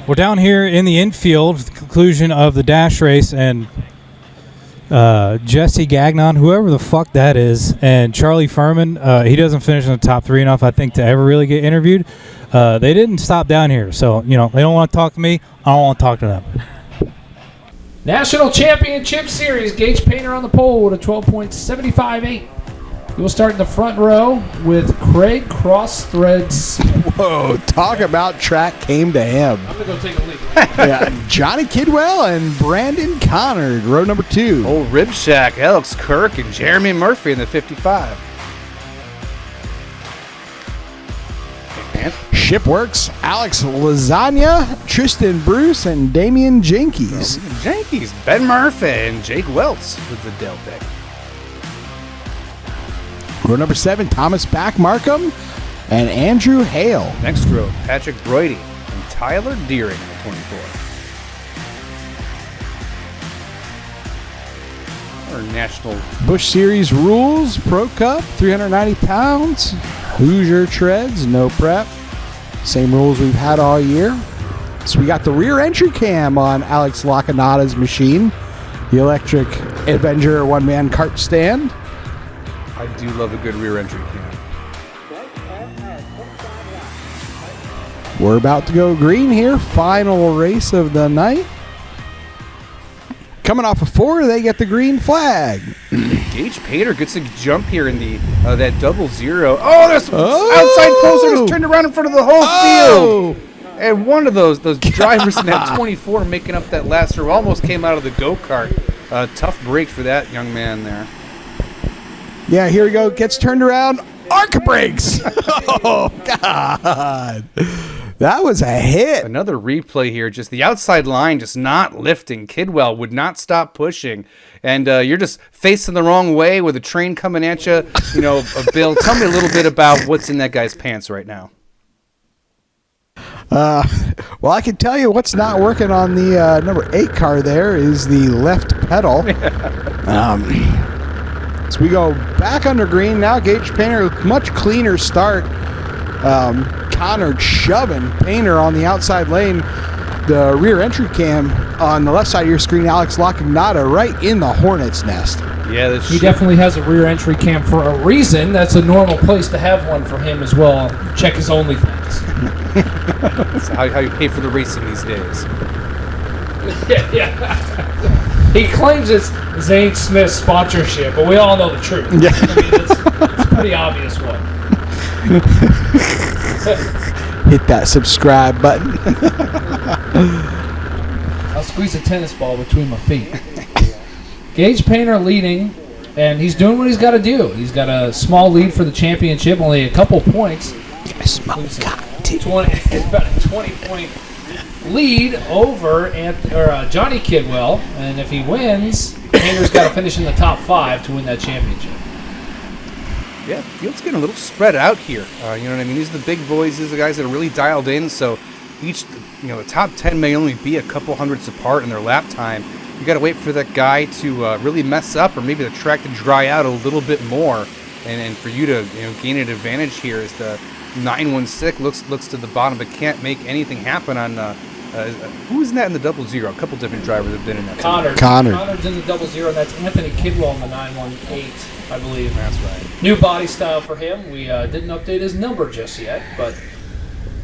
We're down here in the infield, the conclusion of the Dash race, and Jesse Gagnon, whoever the fuck that is, and Charlie Furman, he doesn't finish in the top 3 enough, I think, to ever really get interviewed. They didn't stop down here, so, they don't want to talk to me. I don't want to talk to them. National Championship Series, Gage Painter on the pole with a 12.758. He will start in the front row with Craig Crossthreads. Whoa, talk about track came to him. I'm going to go take a leak. Yeah, Johnny Kidwell and Brandon Connard, row number 2. Old Rib Shack, Alex Kirk and Jeremy Murphy in the 55. Shipworks, Alex Lasagna, Tristan Bruce, and Damian Jenkies. Jenkies, Ben Murphy and Jake Welts with the Del pick. Row number 7, Thomas Back Markham and Andrew Hale. Next row, Patrick Broidy and Tyler Deering in the 24. Our national Bush Series rules, Pro Cup, 390 pounds. Hoosier treads, no prep. Same rules we've had all year. So we got the rear entry cam on Alex Lacanada's machine. The electric Avenger one-man cart stand. I do love a good rear entry cam. We're about to go green here. Final race of the night. Coming off of 4, they get the green flag. Gage Painter gets a jump here in the that 00. Oh, there's outside poster just turned around in front of the whole field. And one of those drivers in that 24 making up that last row almost came out of the go-kart. Tough break for that young man there. Yeah, here we go. Gets turned around. ARCA brakes. Oh, God. That was a hit. Another replay here. Just the outside line just not lifting. Kidwell would not stop pushing. And you're just facing the wrong way with a train coming at you. Bill, tell me a little bit about what's in that guy's pants right now. Well, I can tell you what's not working on the number 8 car there is the left pedal. So we go back under green. Now Gage Painter, much cleaner start. Connard shoving Painter on the outside lane. The rear entry cam on the left side of your screen, Alex Lacanada right in the hornet's nest. Yeah, he definitely has a rear entry cam for a reason. That's a normal place to have one for him as well. Check his OnlyFans. That's how you pay for the racing these days. Yeah. He claims it's Zane Smith's sponsorship, but we all know the truth. Yeah. I mean, it's a pretty obvious one. Hit that subscribe button. I'll squeeze a tennis ball between my feet. Gage Painter leading, and he's doing what he's got to do. He's got a small lead for the championship, only a couple points. I smell cocktail. 20, it's about a 20-point lead over Johnny Kidwell, and if he wins, Painter's got to finish in the top 5 to win that championship. Yeah, field's getting a little spread out here. You know what I mean? These are the big boys. These are the guys that are really dialed in. So each, the top 10 may only be a couple hundredths apart in their lap time. You got to wait for that guy to really mess up, or maybe the track to dry out a little bit more, and for you to gain an advantage here as the 916 looks to the bottom but can't make anything happen on. Who is in that in the 00? A couple different drivers have been in that. Connor's in the 00, and that's Anthony Kidwell in the 918, I believe. That's right. New body style for him. We didn't update his number just yet, but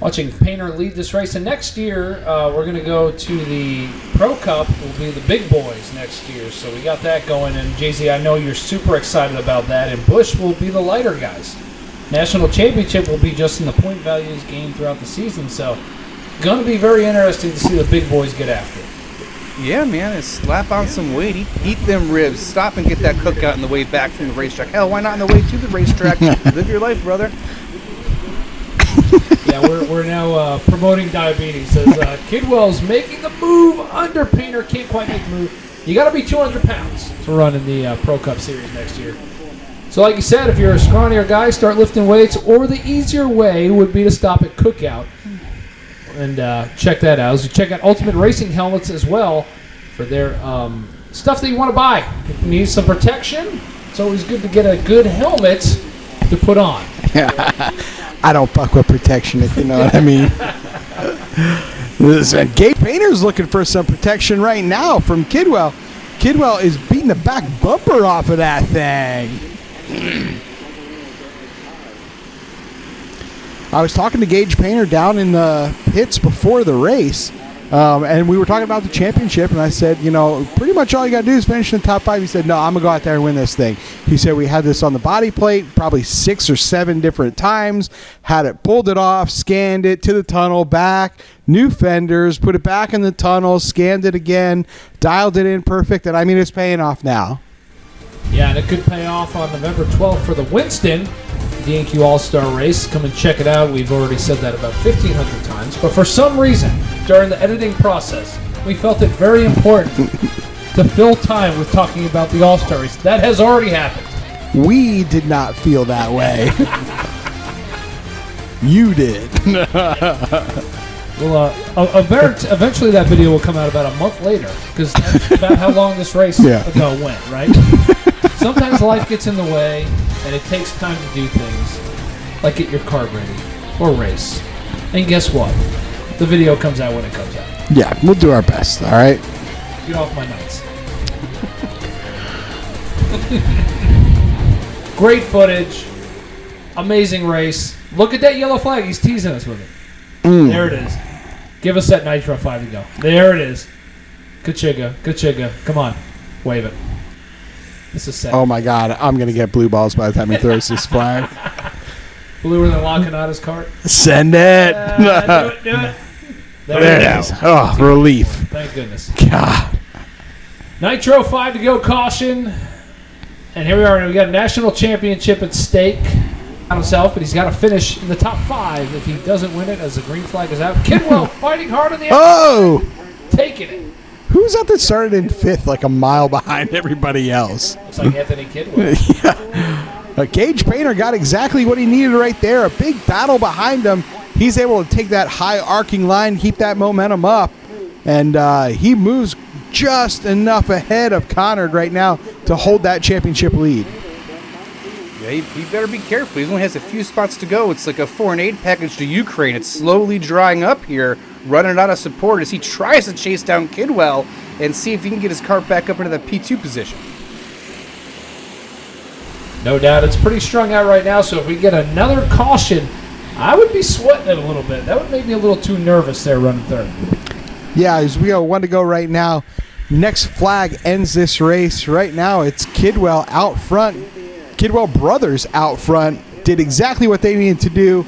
watching Painter lead this race. And next year, we're going to go to the Pro Cup. Will be the big boys next year. So we got that going. And Jay-Z, I know you're super excited about that. And Busch will be the lighter guys. National Championship will be just in the point values gained throughout the season. So going to be very interesting to see the big boys get after it. Yeah, man, it's slap on some weight, eat them ribs, stop and get that cookout on the way back from the racetrack. Hell, why not on the way to the racetrack? Live your life, brother. Yeah, we're now promoting diabetes as Kidwell's making the move under Painter. Can't quite make the move. You got to be 200 pounds to run in the Pro Cup Series next year. So like you said, if you're a scrawnier guy, start lifting weights, or the easier way would be to stop at Cookout and check that out. So check out Ultimate Racing Helmets as well for their stuff that you want to buy. If you need some protection, it's always good to get a good helmet to put on. I don't fuck with protection, if you know what I mean. Listen, Gage Painter's looking for some protection right now from Kidwell. Kidwell is beating the back bumper off of that thing. I was talking to Gage Painter down in the pits before the race, and we were talking about the championship, and I said, pretty much all you got to do is finish in the top 5. He said, no, I'm going to go out there and win this thing. He said we had this on the body plate probably 6 or 7 different times, had it, pulled it off, scanned it to the tunnel, back, new fenders, put it back in the tunnel, scanned it again, dialed it in perfect, and I mean, it's paying off now. Yeah, and it could pay off on November 12th for the Winston D&Q All-Star Race. Come and check it out. We've already said that about 1,500 times. But for some reason, during the editing process, we felt it very important to fill time with talking about the All-Star Race. That has already happened. We did not feel that way. You did. Well, eventually that video will come out about a month later, because that's about how long this race ago went, right? Sometimes life gets in the way, and it takes time to do things, like get your car ready, or race. And guess what? The video comes out when it comes out. Yeah, we'll do our best, all right? Get off my nuts. Great footage. Amazing race. Look at that yellow flag. He's teasing us with it. There it is. Give us that Nitro 5 to go. There it is. Kachiga. Come on. Wave it. This is sad. Oh, my God. I'm going to get blue balls by the time he throws this flag. Bluer than Lacana's cart. Send it. Do it. There it is. Oh, relief. Thank goodness. God. Nitro 5 to go caution. And here we are. We got a national championship at stake on himself, but he's got to finish in the top 5 if he doesn't win it as the green flag is out. Kidwell fighting hard on the outside. Taking it. Who's that started in 5th, like a mile behind everybody else? Looks like Anthony Kidwell. Yeah. Gage Painter got exactly what he needed right there. A big battle behind him. He's able to take that high arcing line, keep that momentum up, and he moves just enough ahead of Connard right now to hold that championship lead. Yeah, he better be careful. He only has a few spots to go. It's like a foreign aid package to Ukraine. It's slowly drying up here, running out of support as he tries to chase down Kidwell and see if he can get his car back up into the P2 position. No doubt. It's pretty strung out right now, so if we get another caution, I would be sweating it a little bit. That would make me a little too nervous there running third. Yeah, as we got 1 to go right now. Next flag ends this race. Right now, it's Kidwell out front. Kidwell brothers out front did exactly what they needed to do.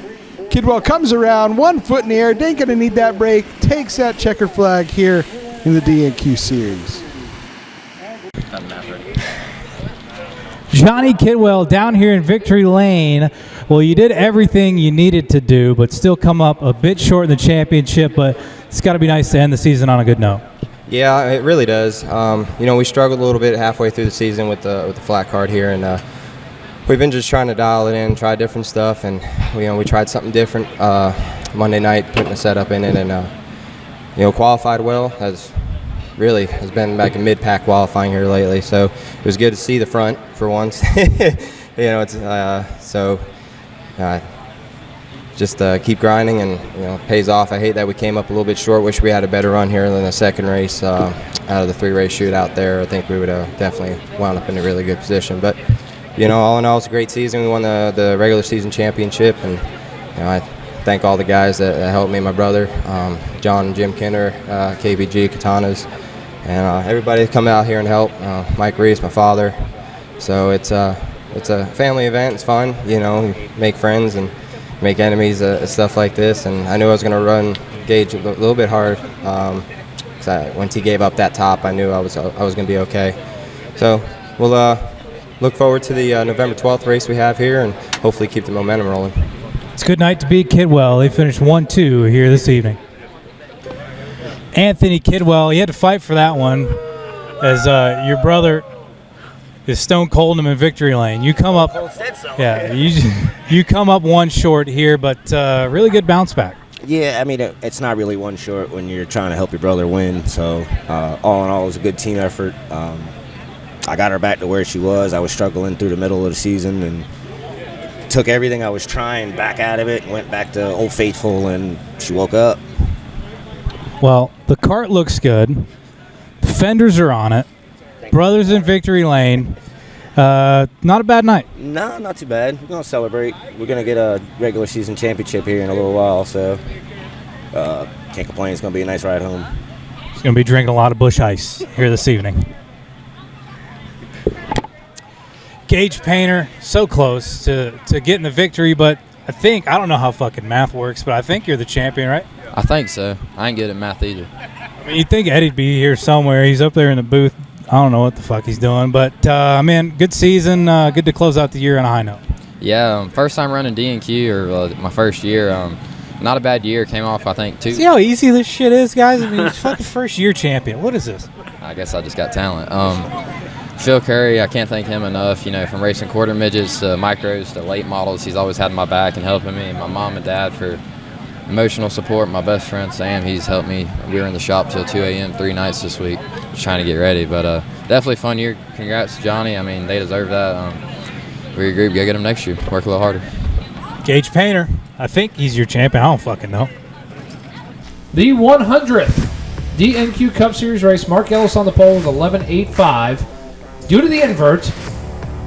Kidwell comes around, 1 foot in the air, ain't going to need that break, takes that checkered flag here in the D&Q Series. Johnny Kidwell down here in Victory Lane Well, you did everything you needed to do, but still come up a bit short in the championship, but it's got to be nice to end the season on a good note. Yeah, it really does. We struggled a little bit halfway through the season with the flat card here, and we've been just trying to dial it in, try different stuff, and we tried something different Monday night, putting a setup in it, and qualified well. Has been back in mid-pack qualifying here lately, so it was good to see the front for once. Just keep grinding, and it pays off. I hate that we came up a little bit short. Wish we had a better run here than the second race out of the 3-race shootout there. I think we would have definitely wound up in a really good position. But all in all, it's a great season. We won the regular season championship, and I thank all the guys that helped me. My brother, John and Jim Kinner, KBG, Katanas, and everybody that come out here and help. Mike Reese, my father. So it's a family event. It's fun. You make friends and make enemies, stuff like this. And I knew I was going to run Gage a little bit hard. Once he gave up that top, I knew I was going to be okay. So we'll look forward to the November 12th race we have here, and hopefully keep the momentum rolling. It's a good night to beat Kidwell. They finished 1-2 here this evening. Anthony Kidwell, he had to fight for that one, as your brother is stone cold him in victory lane. You come up, you come up one short here, but really good bounce back. Yeah, I mean, it's not really one short when you're trying to help your brother win. So all in all, it was a good team effort. I got her back to where she was. I was struggling through the middle of the season and took everything I was trying back out of it and went back to Old Faithful, and she woke up. Well, the cart looks good. The fenders are on it. Brothers in victory lane. Not a bad night. No, not too bad. We're going to celebrate. We're going to get a regular season championship here in a little while, so can't complain. It's going to be a nice ride home. He's going to be drinking a lot of Busch Ice here this evening. Gage Painter, so close to getting the victory, but I don't know how fucking math works, but I think you're the champion, right? I think so. I ain't good at math either. I mean, you'd think Eddie'd be here somewhere. He's up there in the booth. I don't know what the fuck he's doing, but, good season. Good to close out the year on a high note. Yeah, first time running D&Q, or my first year. Not a bad year. Came off, I think, 2. See how easy this shit is, guys? I mean, it's fucking first-year champion. What is this? I guess I just got talent. Phil Curry, I can't thank him enough, from racing quarter midgets to micros to late models. He's always had my back and helping me. My mom and dad for emotional support. My best friend, Sam, he's helped me. We were in the shop till 2 a.m. 3 nights this week just trying to get ready. But definitely fun year. Congrats to Johnny. I mean, they deserve that. We're a group. Got to get them next year. Work a little harder. Gage Painter, I think he's your champion. I don't fucking know. The 100th DNQ Cup Series race. Mark Ellis on the pole with 11.85. Due to the invert,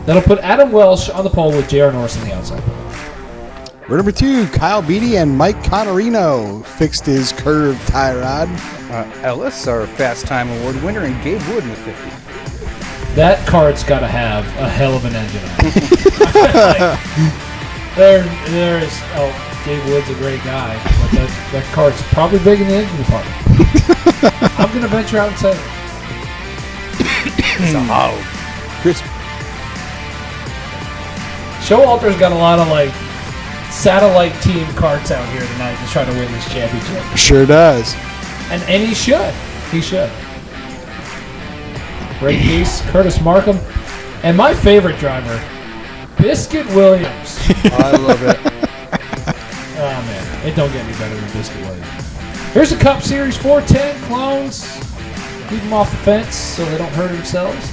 that'll put Adam Welsh on the pole with J.R. Norris on the outside. We're number 2, Kyle Beatty and Mike Connorino fixed his curved tie rod. Ellis, our Fast Time Award winner, and Gabe Wood in the 50. That cart's got to have a hell of an engine on it. There is. Oh, Gabe Wood's a great guy, but that cart's probably big in the engine department. I'm going to venture out and say it. It's a hog. Crisp. Showalter's got a lot of satellite team carts out here tonight to try to win this championship. Sure does. And he should. He should. Great piece, Curtis Markham. And my favorite driver, Biscuit Williams. I love it. Oh, man. It don't get any better than Biscuit Williams. Here's a Cup Series 410 clones. Keep them off the fence so they don't hurt themselves.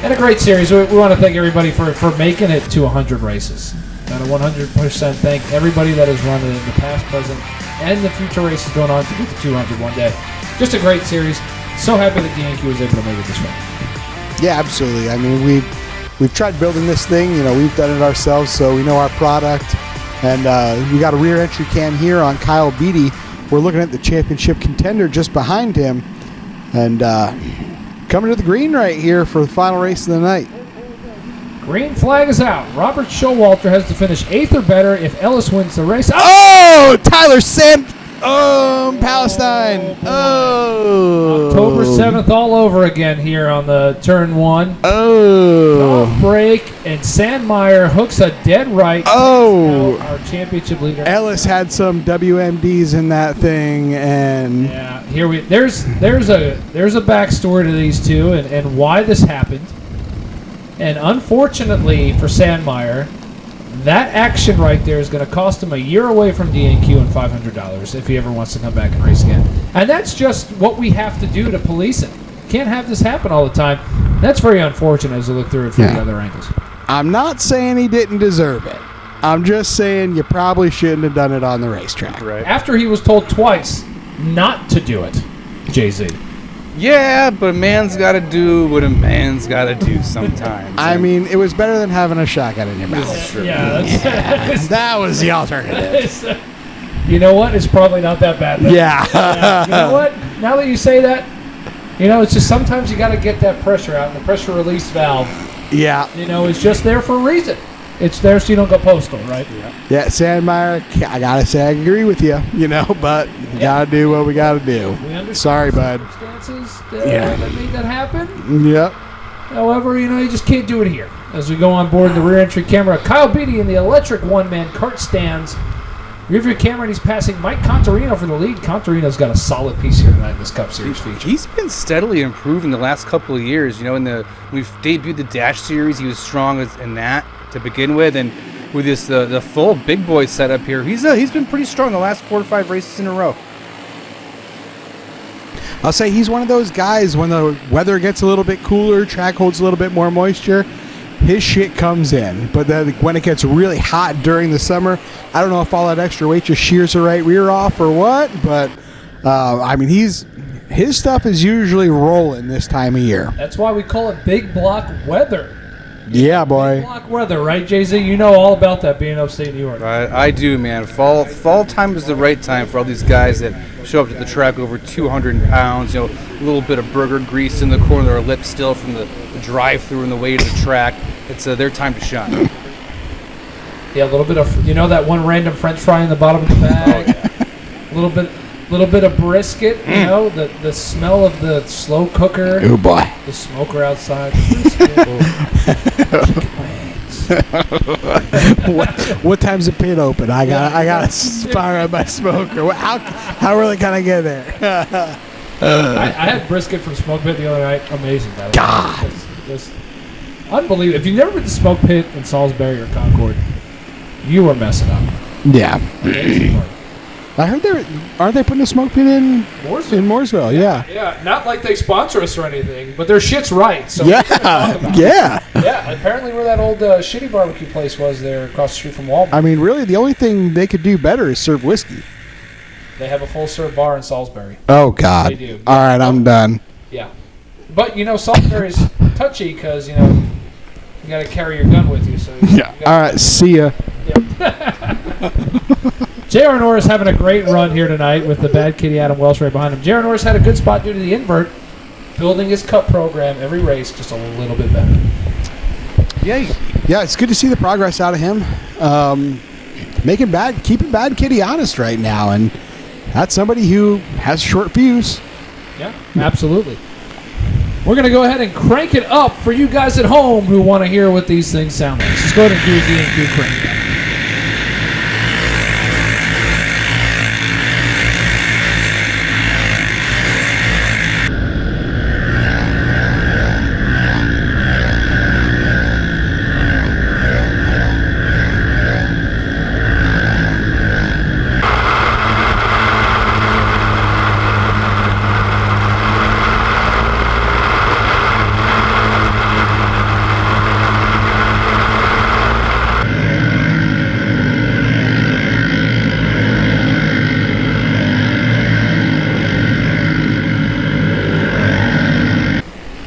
And a great series. We want to thank everybody for making it to 100 races. And a 100% thank everybody that has run it in the past, present, and the future races going on to get to 200 one day. Just a great series. So happy that DNQ was able to make it this far. Yeah, absolutely. I mean, we've tried building this thing. We've done it ourselves, so we know our product. And we got a rear entry cam here on Kyle Beatty. We're looking at the championship contender just behind him. And coming to the green right here for the final race of the night. Green flag is out. Robert Showalter has to finish 8th or better if Ellis wins the race. Oh, Tyler Sand. Palestine. Oh. October 7th all over again here on the turn 1. Oh. Off break, and Sandmeyer hooks a dead right. Oh. Our championship leader. Ellis had some WMDs in that thing, and yeah, there's a backstory to these two and why this happened. And unfortunately for Sandmeyer, that action right there is going to cost him a year away from DNQ and $500 if he ever wants to come back and race again. And that's just what we have to do to police it. Can't have this happen all the time. That's very unfortunate as I look through it from the other angles. I'm not saying he didn't deserve it. I'm just saying you probably shouldn't have done it on the racetrack. Right. After he was told twice not to do it, Jay-Z. Yeah, but a man's got to do what a man's got to do sometimes. I mean, it was better than having a shotgun in your mouth. Yeah, that's that was the alternative. You know what? It's probably not that bad. Yeah. You know what? Now that you say that, it's just sometimes you got to get that pressure out. And the pressure release valve, Yeah. it's just there for a reason. It's there so you don't go postal, right? Yeah, Sandmeyer, I got to say I agree with you, but we got to do what we got to do. We understand Sorry, bud. circumstances that made that happen. Yep. However, you just can't do it here. As we go on board the rear entry camera, Kyle Beatty in the electric one-man kart stands. Rear view camera, and he's passing Mike Contarino for the lead. Contarino's got a solid piece here tonight in this Cup Series feature. He's been steadily improving the last couple of years. We've debuted the Dash Series. He was strong in that to begin with, and with this the full big boy setup here, he's been pretty strong the last 4 or 5 races in a row. I'll say he's one of those guys when the weather gets a little bit cooler, track holds a little bit more moisture, his shit comes in. But then when it gets really hot during the summer, I don't know if all that extra weight just shears the right rear off or what, but his stuff is usually rolling this time of year. That's why we call it big block weather. Yeah, boy. Big block weather, right, Jay-Z? You know all about that being upstate New York. I do, man. Fall time is the right time for all these guys that show up to the track over 200 pounds. A little bit of burger grease in the corner of their lips still from the drive-through on the way to the track. It's their time to shine. Yeah, a little bit of that one random French fry in the bottom of the bag. A little bit of brisket. The smell of the slow cooker. Oh boy. The smoker outside. What time's the pit open? I got to fire up my smoker. How really can I get there? I had brisket from Smoke Pit the other night. Amazing. God. Just unbelievable. If you've never been to Smoke Pit in Salisbury or Concord, you were messing up. Yeah. I heard aren't they putting a smoke pit in Mooresville? Yeah. Yeah, not like they sponsor us or anything, but their shit's right. So yeah. Yeah, apparently where that old shitty barbecue place was there across the street from Walmart. I mean, really, the only thing they could do better is serve whiskey. They have a full-serve bar in Salisbury. Oh, God. They do. All right, I'm done. Yeah. But, Salisbury's touchy because, you got to carry your gun with you. So All right, see ya. J.R. Norris having a great run here tonight with the bad kitty Adam Welsh right behind him. J.R. Norris had a good spot due to the invert, building his cup program every race just a little bit better. Yeah, it's good to see the progress out of him. Keeping bad kitty honest right now, and that's somebody who has short fuse. Yeah, absolutely. We're going to go ahead and crank it up for you guys at home who want to hear what these things sound like. Let's go ahead and do a DNQ crank.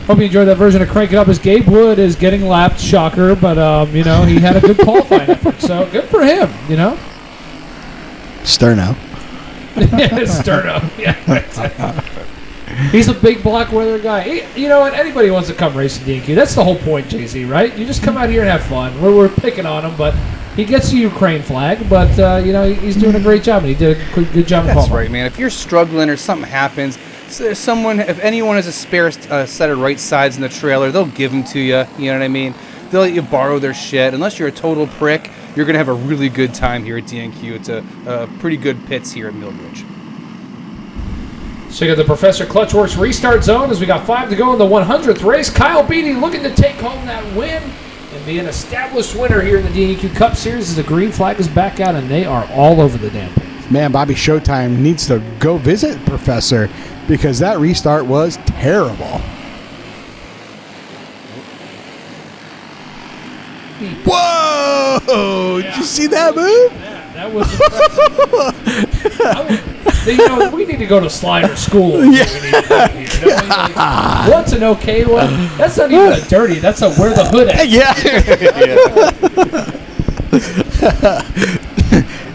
Hope you enjoyed that version of Crank It Up as Gabe Wood is getting lapped. Shocker, but, he had a good qualifying effort, so good for him, Sterno. Sterno. Yeah. He's a big block weather guy. And anybody wants to come race in DNQ. That's the whole point, JC, right? You just come out here and have fun. We're picking on him, but He gets the Ukraine flag, but he's doing a great job, and he did a good job. That's right, man. If you're struggling or something happens, if anyone has a spare set of right sides in the trailer, they'll give them to you. You know what I mean? They'll let you borrow their shit. Unless you're a total prick, you're gonna have a really good time here at DNQ. It's a pretty good pits here at Millbridge. So you got the Professor Clutchworks restart zone as we got 5 to go in the 100th race. Kyle Beatty looking to take home that win and be an established winner here in the DNQ Cup Series as the green flag is back out and they are all over the damn place. Man, Bobby Showtime needs to go visit Professor because that restart was terrible. Whoa! Did you see that move? Yeah, that was impressive. We need to go to slider school. What's an okay one? That's not even a dirty. That's a where the hood at.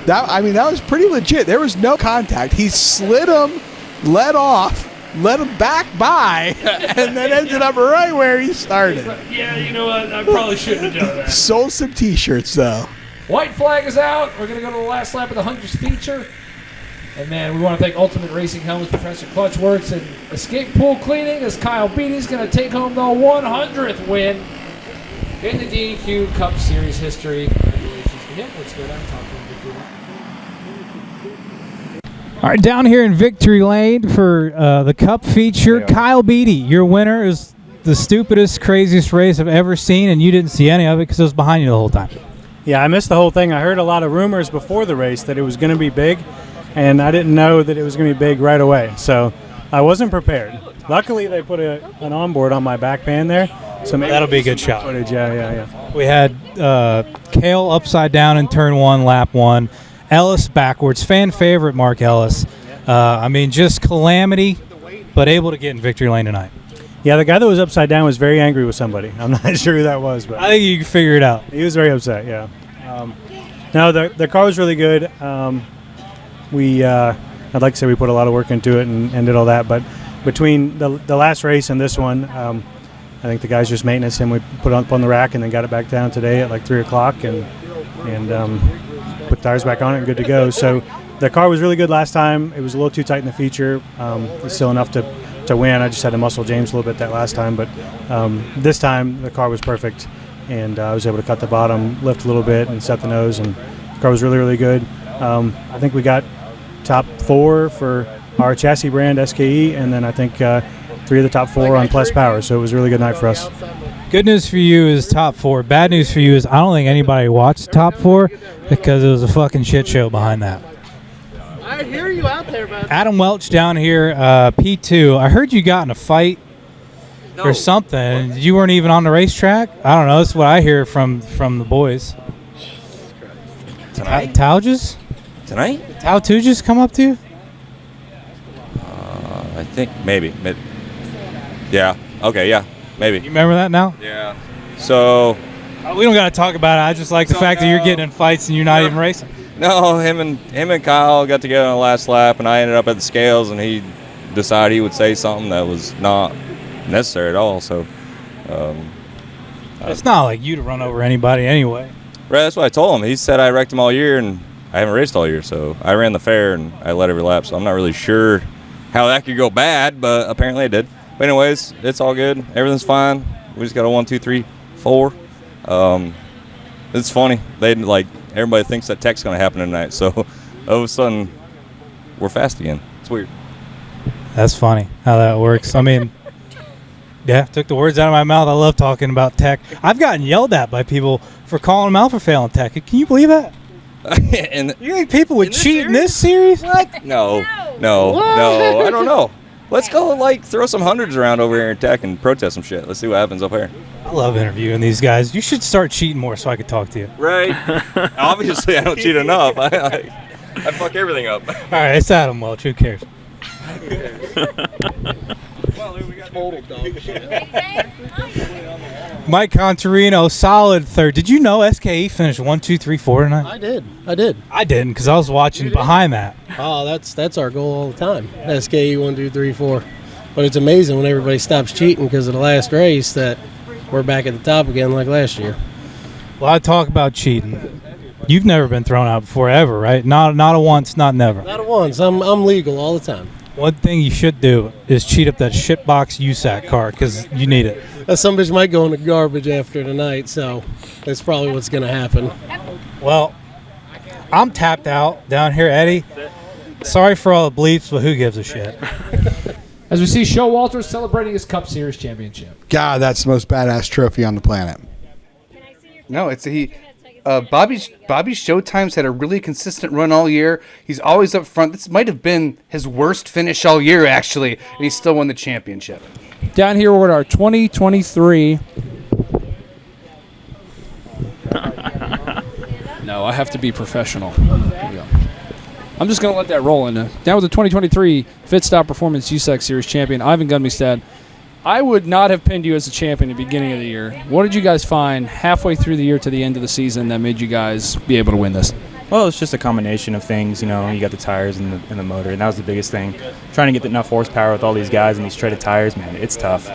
That was pretty legit. There was no contact. He slid him, let off, let him back by, and then ended up right where he started. Yeah, you know what? I probably shouldn't have done that. Sold some T-shirts though. White flag is out. We're going to go to the last lap of the 100th feature. And, man, we want to thank Ultimate Racing Helmets, Professor Clutchworks, and Escape Pool Cleaning as Kyle Beatty's going to take home the 100th win in the DNQ Cup Series history. Congratulations to him. Let's go down and talk to him. All right, down here in Victory Lane for the Cup feature, Kyle Beatty, your winner, is the stupidest, craziest race I've ever seen, and you didn't see any of it because it was behind you the whole time. Yeah, I missed the whole thing. I heard a lot of rumors before the race that it was going to be big, and I didn't know that it was going to be big right away, so I wasn't prepared. Luckily, they put an onboard on my back pan there, so maybe that'll be a good shot. Footage. Yeah. We had Kale upside down in turn 1, lap 1. Ellis backwards. Fan favorite, Mark Ellis. Just calamity, but able to get in victory lane tonight. Yeah, the guy that was upside down was very angry with somebody. I'm not sure who that was, but I think you can figure it out. He was very upset. Yeah. No, the car was really good. I'd like to say we put a lot of work into it and did all that, but between the last race and this one, I think the guys just maintenance him. We put it up on the rack and then got it back down today at like 3 o'clock and put tires back on it and good to go. So the car was really good last time. It was a little too tight in the feature. It's still enough to win. I just had to muscle James a little bit that last time, but this time the car was perfect, and I was able to cut the bottom, lift a little bit, and set the nose, and the car was really, really good. I think we got top 4 for our chassis brand, SKE, and then I think 3 of the top 4 on Plus Power, so it was a really good night for us. Good news for you is top 4. Bad news for you is I don't think anybody watched top 4 because it was a fucking shit show behind that. I hear you out there, man. Adam Welch down here, P2. I heard you got in a fight or something. You weren't even on the racetrack? I don't know. That's what I hear from the boys. Tonight? Taujas? Tonight? Tau Tujas come up to you? I think maybe. Yeah. Okay, yeah. Maybe. You remember that now? Yeah. So we don't got to talk about it. I just like the fact that you're getting in fights and you're not even racing. No, him and Kyle got together on the last lap, and I ended up at the scales, and he decided he would say something that was not necessary at all. So it's not like you to run over anybody anyway. Right, that's what I told him. He said I wrecked him all year, and I haven't raced all year. So I ran the fair, and I led every lap. So I'm not really sure how that could go bad, but apparently it did. But anyways, it's all good. Everything's fine. We just got a 1, 2, 3, 4. It's funny. Everybody thinks that tech's going to happen tonight. So all of a sudden, we're fast again. It's weird. That's funny how that works. Yeah, took the words out of my mouth. I love talking about tech. I've gotten yelled at by people for calling them out for failing tech. Can you believe that? You think people would cheat in this series? What? No. I don't know. Let's go throw some hundreds around over here in tech and protest some shit. Let's see what happens up here. I love interviewing these guys. You should start cheating more so I could talk to you. Right. Obviously, I don't cheat enough. I fuck everything up. All right, it's Adam Welch. Who cares? Total dog shit. Mike Contarino, solid third. Did you know SKE finished 1, 2, 3, 4 tonight? I did. I didn't because I was watching behind that. Oh, that's our goal all the time. SKE 1, 2, 3, 4. But it's amazing when everybody stops cheating because of the last race that we're back at the top again like last year. A lot of talk about cheating. You've never been thrown out before, ever, right? Not a once, not never. Not at once. I'm legal all the time. One thing you should do is cheat up that shitbox USAC car because you need it. Some bitch might go in the garbage after tonight, so that's probably what's going to happen. Well, I'm tapped out down here, Eddie. Sorry for all the bleeps, but who gives a shit? As we see Showalter celebrating his Cup Series championship. God, that's the most badass trophy on the planet. No, it's Bobby's Showtime's had a really consistent run all year. He's always up front. This might have been his worst finish all year, actually, and he still won the championship. Down here with our 2023. No, I have to be professional. Here we go. I'm just going to let that roll in. Down with the 2023 Fit Stop Performance USAC Series champion, Ivan Gudmestad. I would not have pinned you as a champion at the beginning of the year. What did you guys find halfway through the year to the end of the season that made you guys be able to win this? Well, it's just a combination of things. You know, you got the tires and the motor, and that was the biggest thing. Trying to get enough horsepower with all these guys and these treaded tires, man, it's tough.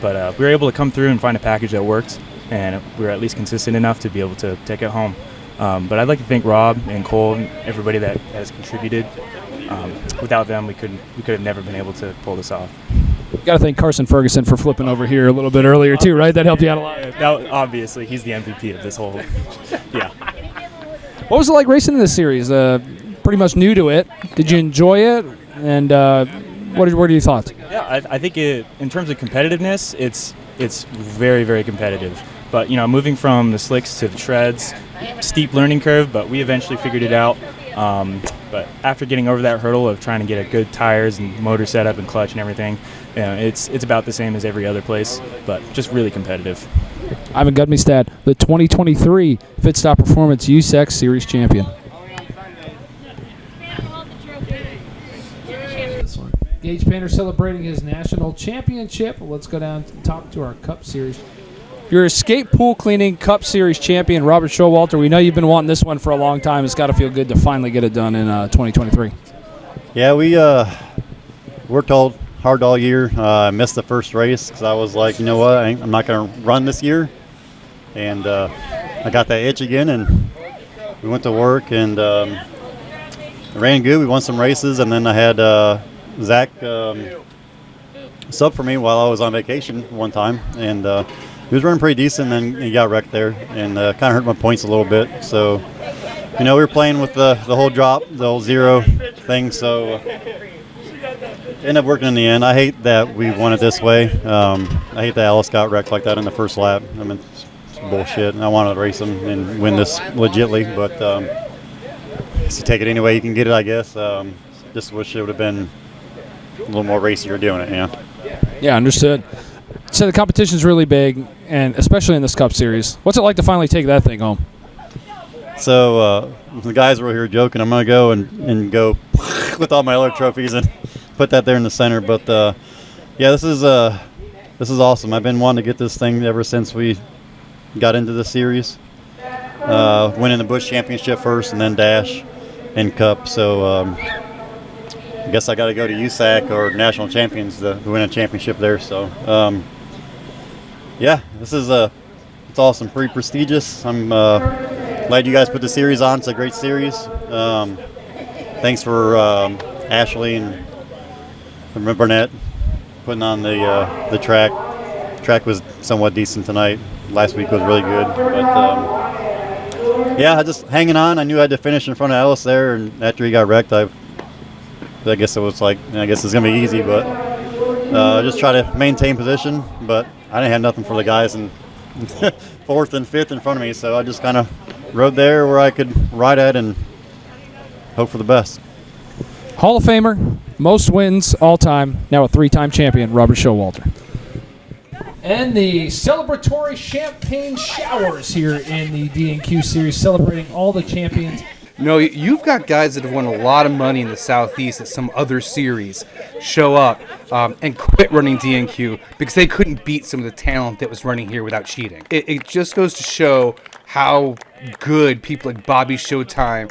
But we were able to come through and find a package that worked, and we were at least consistent enough to be able to take it home. But I'd like to thank Rob and Cole and everybody that has contributed. Without them, we could have never been able to pull this off. Got to thank Carson Ferguson for flipping over here a little bit earlier too, right? That helped you out a lot. That, obviously, he's the MVP of this whole. Yeah. What was it like racing in this series? Pretty much new to it. Did you enjoy it? And what are your thoughts? Yeah, I think in terms of competitiveness, it's very, very competitive. But you know, moving from the slicks to the treads, steep learning curve. But we eventually figured it out. But after getting over that hurdle of trying to get a good tires and motor setup and clutch and everything, you know, it's about the same as every other place, but just really competitive. Ivan Gudmestad, the 2023 Fit Stop Performance USAC Series champion. Gage Painter celebrating his national championship. Let's go down and talk to our Cup Series. Your escape pool cleaning Cup Series champion, Robert Showalter. We know you've been wanting this one for a long time. It's got to feel good to finally get it done in 2023. Yeah, we worked hard all year. I missed the first race because I was like, you know what, I'm not going to run this year. And I got that itch again, and we went to work, and it ran good. We won some races, and then I had Zach sub for me while I was on vacation one time, and he was running pretty decent, and then he got wrecked there, and kind of hurt my points a little bit. So, you know, we were playing with the whole drop, the whole zero thing, so ended up working in the end. I hate that we won it this way. I hate that Alice got wrecked like that in the first lap. I mean, it's bullshit. I wanted to race him and win this legitly, but you take it any way you can get it, I guess. Just wish it would have been a little more racier doing it, yeah. Yeah, understood. So the competition's really big, and especially in this Cup Series. What's it like to finally take that thing home? So the guys were here joking. I'm going to go and go with all my other trophies and put that there in the center. But, yeah, this is awesome. I've been wanting to get this thing ever since we got into the series. Winning the Busch Championship first and then Dash and Cup. So I guess I got to go to USAC or National Champions to win a championship there. So, yeah, this is it's awesome, pretty prestigious. I'm glad you guys put the series on. It's a great series. Thanks for Ashley and Burnett putting on the track. The track was somewhat decent tonight. Last week was really good. But yeah, I just hanging on. I knew I had to finish in front of Ellis there, and after he got wrecked, I guess it was like, I guess it's going to be easy, but just try to maintain position. But I didn't have nothing for the guys in fourth and fifth in front of me, so I just kind of rode there where I could ride at and hope for the best. Hall of Famer, most wins all time, now a three-time champion, Robert Showalter. And the celebratory champagne showers here in the D&Q Series, celebrating all the champions. No, you've got guys that have won a lot of money in the Southeast at some other series show up and quit running D&Q because they couldn't beat some of the talent that was running here without cheating. It just goes to show how good people like Bobby Showtime,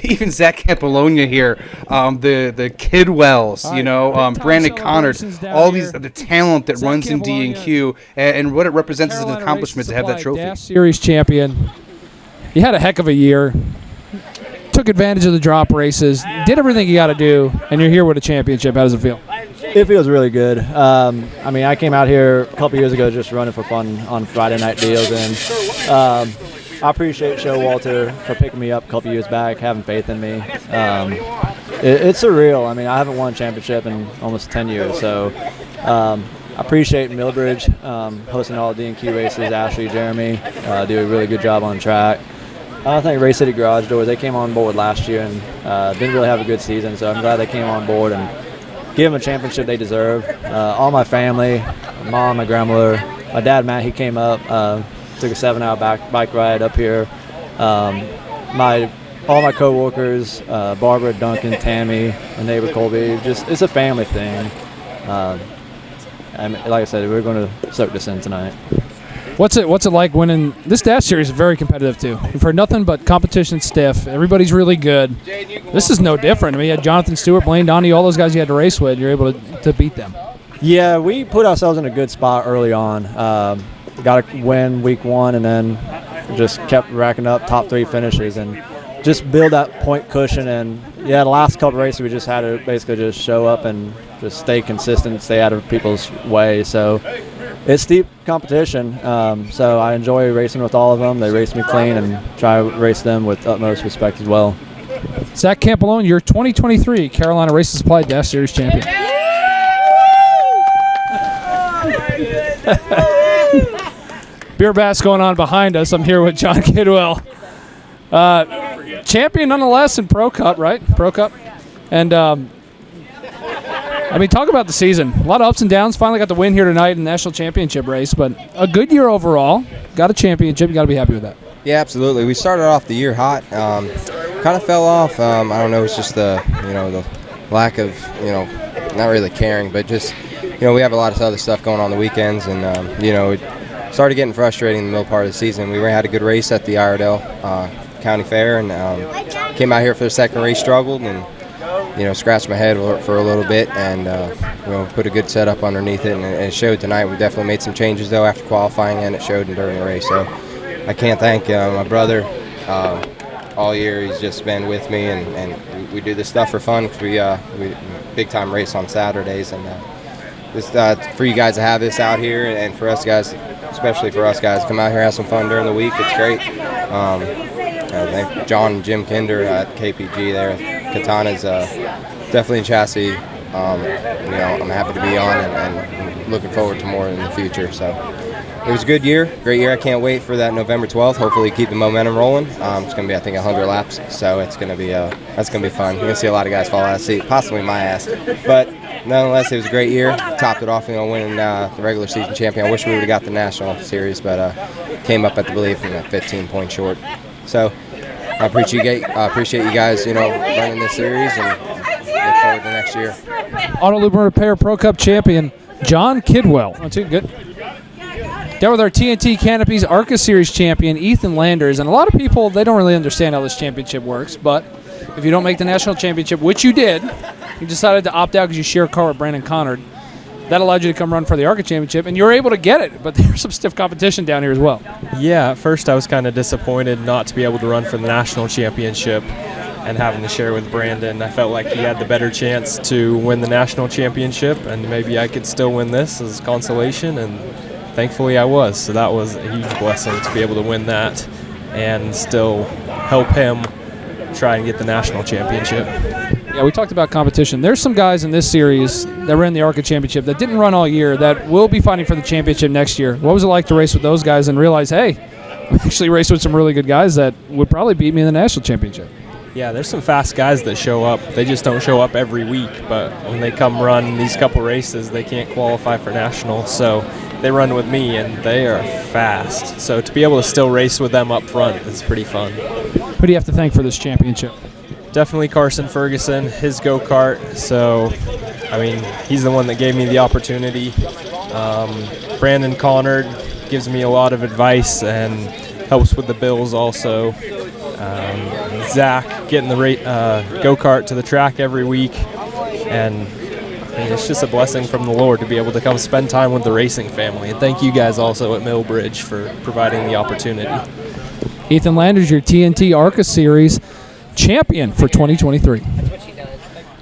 even Zach Campolonia here, the Kidwells, you know, Brandon Connard, all these the talent that runs in D&Q and what it represents as an accomplishment to have that trophy. Series champion. You had a heck of a year. Took advantage of the drop races. Did everything you got to do, and you're here with a championship. How does it feel? It feels really good. I mean, I came out here a couple years ago just running for fun on Friday night deals, and I appreciate Showalter for picking me up a couple years back, having faith in me. It's surreal. I mean, I haven't won a championship in almost 10 years, so I appreciate Millbridge hosting all the D&Q races. Ashley, Jeremy do a really good job on the track. I think Race City Garage Doors, they came on board last year and didn't really have a good season, so I'm glad they came on board and give them a championship they deserve. All my family, my mom, my grandmother, my dad Matt, he came up, took a 7-hour bike ride up here. All my co-workers, Barbara, Duncan, Tammy, my neighbor Colby, it's a family thing. And like I said, we're going to soak this in tonight. What's it like winning? This Dash Series is very competitive too. We've heard nothing but competition stiff. Everybody's really good. This is no different. I mean, you had Jonathan Stewart, Blaine Donnie, all those guys you had to race with. You're able to beat them. Yeah, we put ourselves in a good spot early on. Got to win week 1 and then just kept racking up top 3 finishes and just build that point cushion. And yeah, the last couple races we just had to basically just show up and just stay consistent, stay out of people's way. So it's steep competition, so I enjoy racing with all of them. They race me clean and try to race them with utmost respect as well. Zach Campolone, your 2023 Carolina Race Supply Dash Series champion. Beer bass going on behind us. I'm here with John Kidwell. Champion nonetheless in Pro Cup, right? Pro Cup. And I mean, talk about the season. A lot of ups and downs. Finally got the win here tonight in the national championship race, but a good year overall. Got a championship. You got to be happy with that. Yeah, absolutely. We started off the year hot. Kind of fell off. I don't know. It's just the lack of not really caring, but just we have a lot of other stuff going on the weekends, and it started getting frustrating in the middle part of the season. We had a good race at the Iredell County Fair, and came out here for the second race, struggled, and scratched my head for a little bit, and put a good setup underneath it, and it showed tonight. We definitely made some changes though after qualifying, and it showed during the race. So I can't thank my brother all year. He's just been with me, and we do this stuff for fun because we big time race on Saturdays, and this for you guys to have this out here, and for us guys, especially for us guys, come out here, have some fun during the week. It's great. Thank John and Jim Kinder at KPG there. Katana's definitely a chassis. I'm happy to be on and looking forward to more in the future. So it was a good year, great year. I can't wait for that November 12th. Hopefully keep the momentum rolling. It's going to be, I think, 100 laps, so it's going to be that's going to be fun. You're going to see a lot of guys fall out of the seat, possibly my ass. But nonetheless, it was a great year. Topped it off, winning the regular season champion. I wish we would have got the national series, but came up at the belief from a 15-point short. So I appreciate you guys, running this series, and look forward to next year. Auto Lubricant Repair Pro Cup champion John Kidwell. That's good. Down with our TNT Canopies ARCA Series champion Ethan Landers, and a lot of people, they don't really understand how this championship works, but if you don't make the national championship, which you did, you decided to opt out because you share a car with Brandon Connard. That allowed you to come run for the ARCA championship, and you were able to get it, but there's some stiff competition down here as well. Yeah, at first I was kind of disappointed not to be able to run for the national championship and having to share with Brandon. I felt like he had the better chance to win the national championship, and maybe I could still win this as consolation, and thankfully I was. So that was a huge blessing to be able to win that and still help him try and get the national championship. Yeah, we talked about competition. There's some guys in this series that ran the ARCA championship that didn't run all year that will be fighting for the championship next year. What was it like to race with those guys and realize, hey, I actually raced with some really good guys that would probably beat me in the national championship? Yeah, there's some fast guys that show up. They just don't show up every week, but when they come run these couple races, they can't qualify for national, so they run with me, and they are fast. So to be able to still race with them up front is pretty fun. Who do you have to thank for this championship? Definitely Carson Ferguson, his go-kart. So, I mean, he's the one that gave me the opportunity. Brandon Connard gives me a lot of advice and helps with the bills also. Zach getting the go-kart to the track every week. And it's just a blessing from the Lord to be able to come spend time with the racing family. And thank you guys also at Millbridge for providing the opportunity. Ethan Landers, your TNT ARCA Series champion for 2023.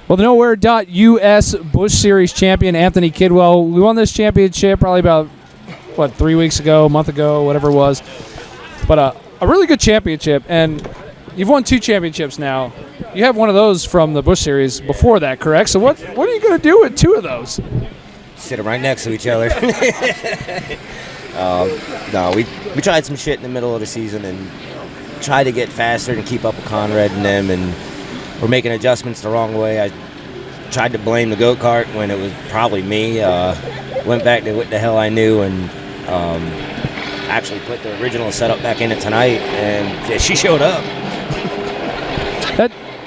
Well, the Nowhere.us Busch Series champion, Anthony Kidwell. We won this championship probably about, 3 weeks ago, a month ago, whatever it was. But a really good championship, and you've won 2 championships now. You have one of those from the Busch Series before that, correct? So what are you going to do with 2 of those? Sit them right next to each other. No, we tried some shit in the middle of the season and tried to get faster and keep up with Conrad and them, and we're making adjustments the wrong way. I tried to blame the go-kart when it was probably me. Went back to what the hell I knew and actually put the original setup back in it tonight, and she showed up.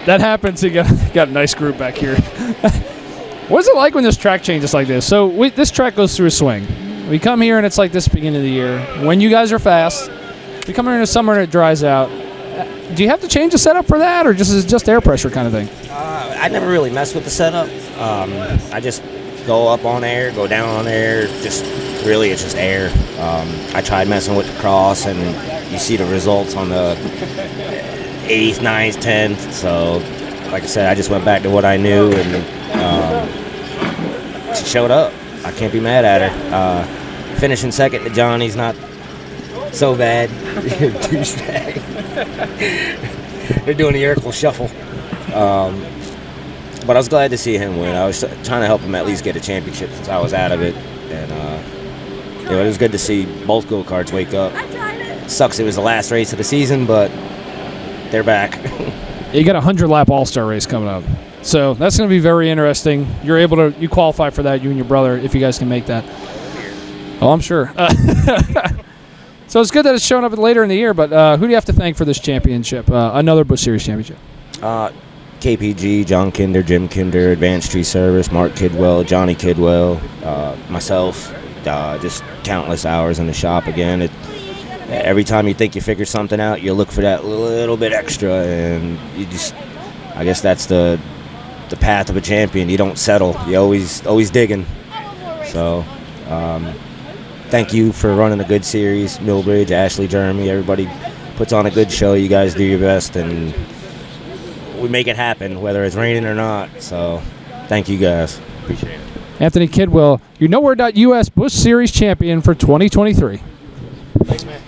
That happens. You got a nice group back here. What's it like when this track changes like this? So this track goes through a swing. We come here and it's like this beginning of the year. When you guys are fast, we come here in the summer and it dries out. Do you have to change the setup for that, or is it just air pressure kind of thing? I never really mess with the setup. I just go up on air, go down on air. Really, it's just air. I tried messing with the cross, and you see the results on the 8th, 9th, 10th. So, like I said, I just went back to what I knew, and she showed up. I can't be mad at her. Finishing second to Johnny's not so bad. Douchebag. They're doing the Urkel shuffle. But I was glad to see him win. I was trying to help him at least get a championship since I was out of it. And it was good to see both go-karts wake up. Sucks it was the last race of the season, but they're back. You got a 100-lap All-Star race coming up. So that's going to be very interesting. You qualify for that, you and your brother, if you guys can make that. Oh, I'm sure. So it's good that it's showing up later in the year, but who do you have to thank for this championship, another Busch Series championship? KPG, John Kinder, Jim Kinder, Advanced Tree Service, Mark Kidwell, Johnny Kidwell, myself, just countless hours in the shop again. Every time you think you figured something out, you look for that little bit extra, and I guess that's the path of a champion. You don't settle. You always digging. So thank you for running a good series. Millbridge, Ashley, Jeremy, everybody puts on a good show. You guys do your best, and we make it happen, whether it's raining or not. So thank you guys. Appreciate it. Anthony Kidwell, your Nowhere.us Busch Series champion for 2023. Thanks, man.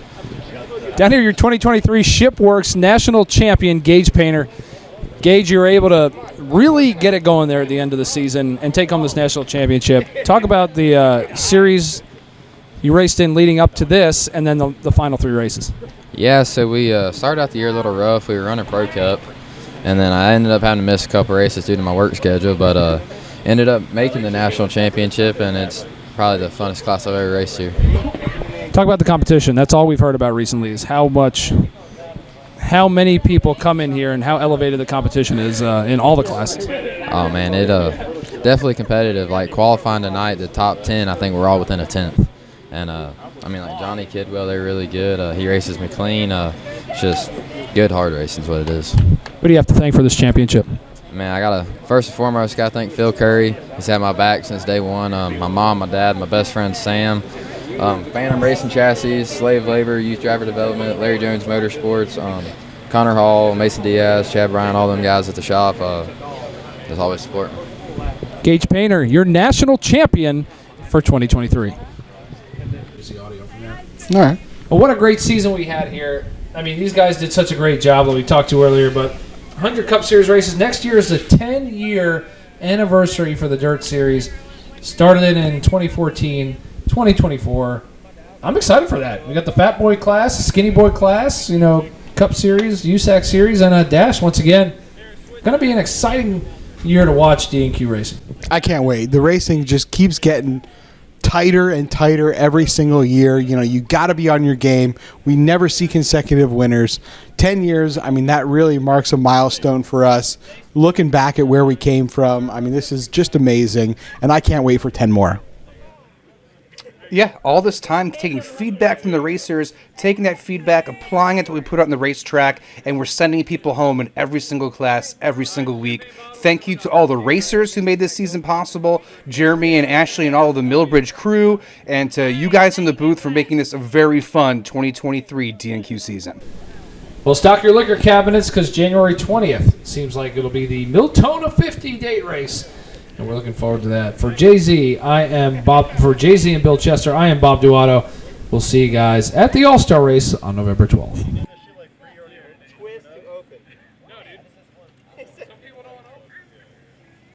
Down here, your 2023 Shipworks National Champion, Gage Painter. Gage, you were able to really get it going there at the end of the season and take home this national championship. Talk about the series you raced in leading up to this, and then the final 3 races. Yeah, so we started out the year a little rough. We were running Pro Cup, and then I ended up having to miss a couple races due to my work schedule, but ended up making the national championship, and it's probably the funnest class I've ever raced here. Talk about the competition. That's all we've heard about recently is how many people come in here and how elevated the competition is in all the classes. Oh, man, it definitely competitive. Like qualifying tonight, the top 10, I think we're all within a 10th. And, like Johnny Kidwell, they're really good. He races McLean. It's just good hard racing is what it is. What do you have to thank for this championship? Man, I got to, first and foremost, got to thank Phil Curry. He's had my back since day one. My mom, my dad, my best friend Sam. Phantom Racing Chassis, Slave Labor, Youth Driver Development, Larry Jones Motorsports, Connor Hall, Mason Diaz, Chad Bryan, all them guys at the shop. There's always support. Gage Painter, your national champion for 2023. All right. Well, what a great season we had here. I mean, these guys did such a great job that we talked to earlier, but 100 Cup Series races. Next year is the 10-year anniversary for the Dirt Series. Started it in 2014, 2024. I'm excited for that. We got the Fat Boy class, Skinny Boy class, Cup Series, USAC Series, and a Dash once again. Going to be an exciting year to watch D&Q racing. I can't wait. The racing just keeps getting tighter and tighter every single year. You got to be on your game. We never see consecutive winners. 10 years, that really marks a milestone for us. Looking back at where we came from, this is just amazing, and I can't wait for 10 more. Yeah, all this time taking feedback from the racers, taking that feedback, applying it to what we put out on the racetrack, and we're sending people home in every single class, every single week. Thank you to all the racers who made this season possible, Jeremy and Ashley and all of the Millbridge crew, and to you guys in the booth for making this a very fun 2023 D&Q season. Well, stock your liquor cabinets because January 20th seems like it'll be the Miltona 50 date race, and we're looking forward to that. For Jay-Z, I am Bob. For Jay-Z and Bill Chester, I am Bob Duato. We'll see you guys at the All-Star race on November 12th.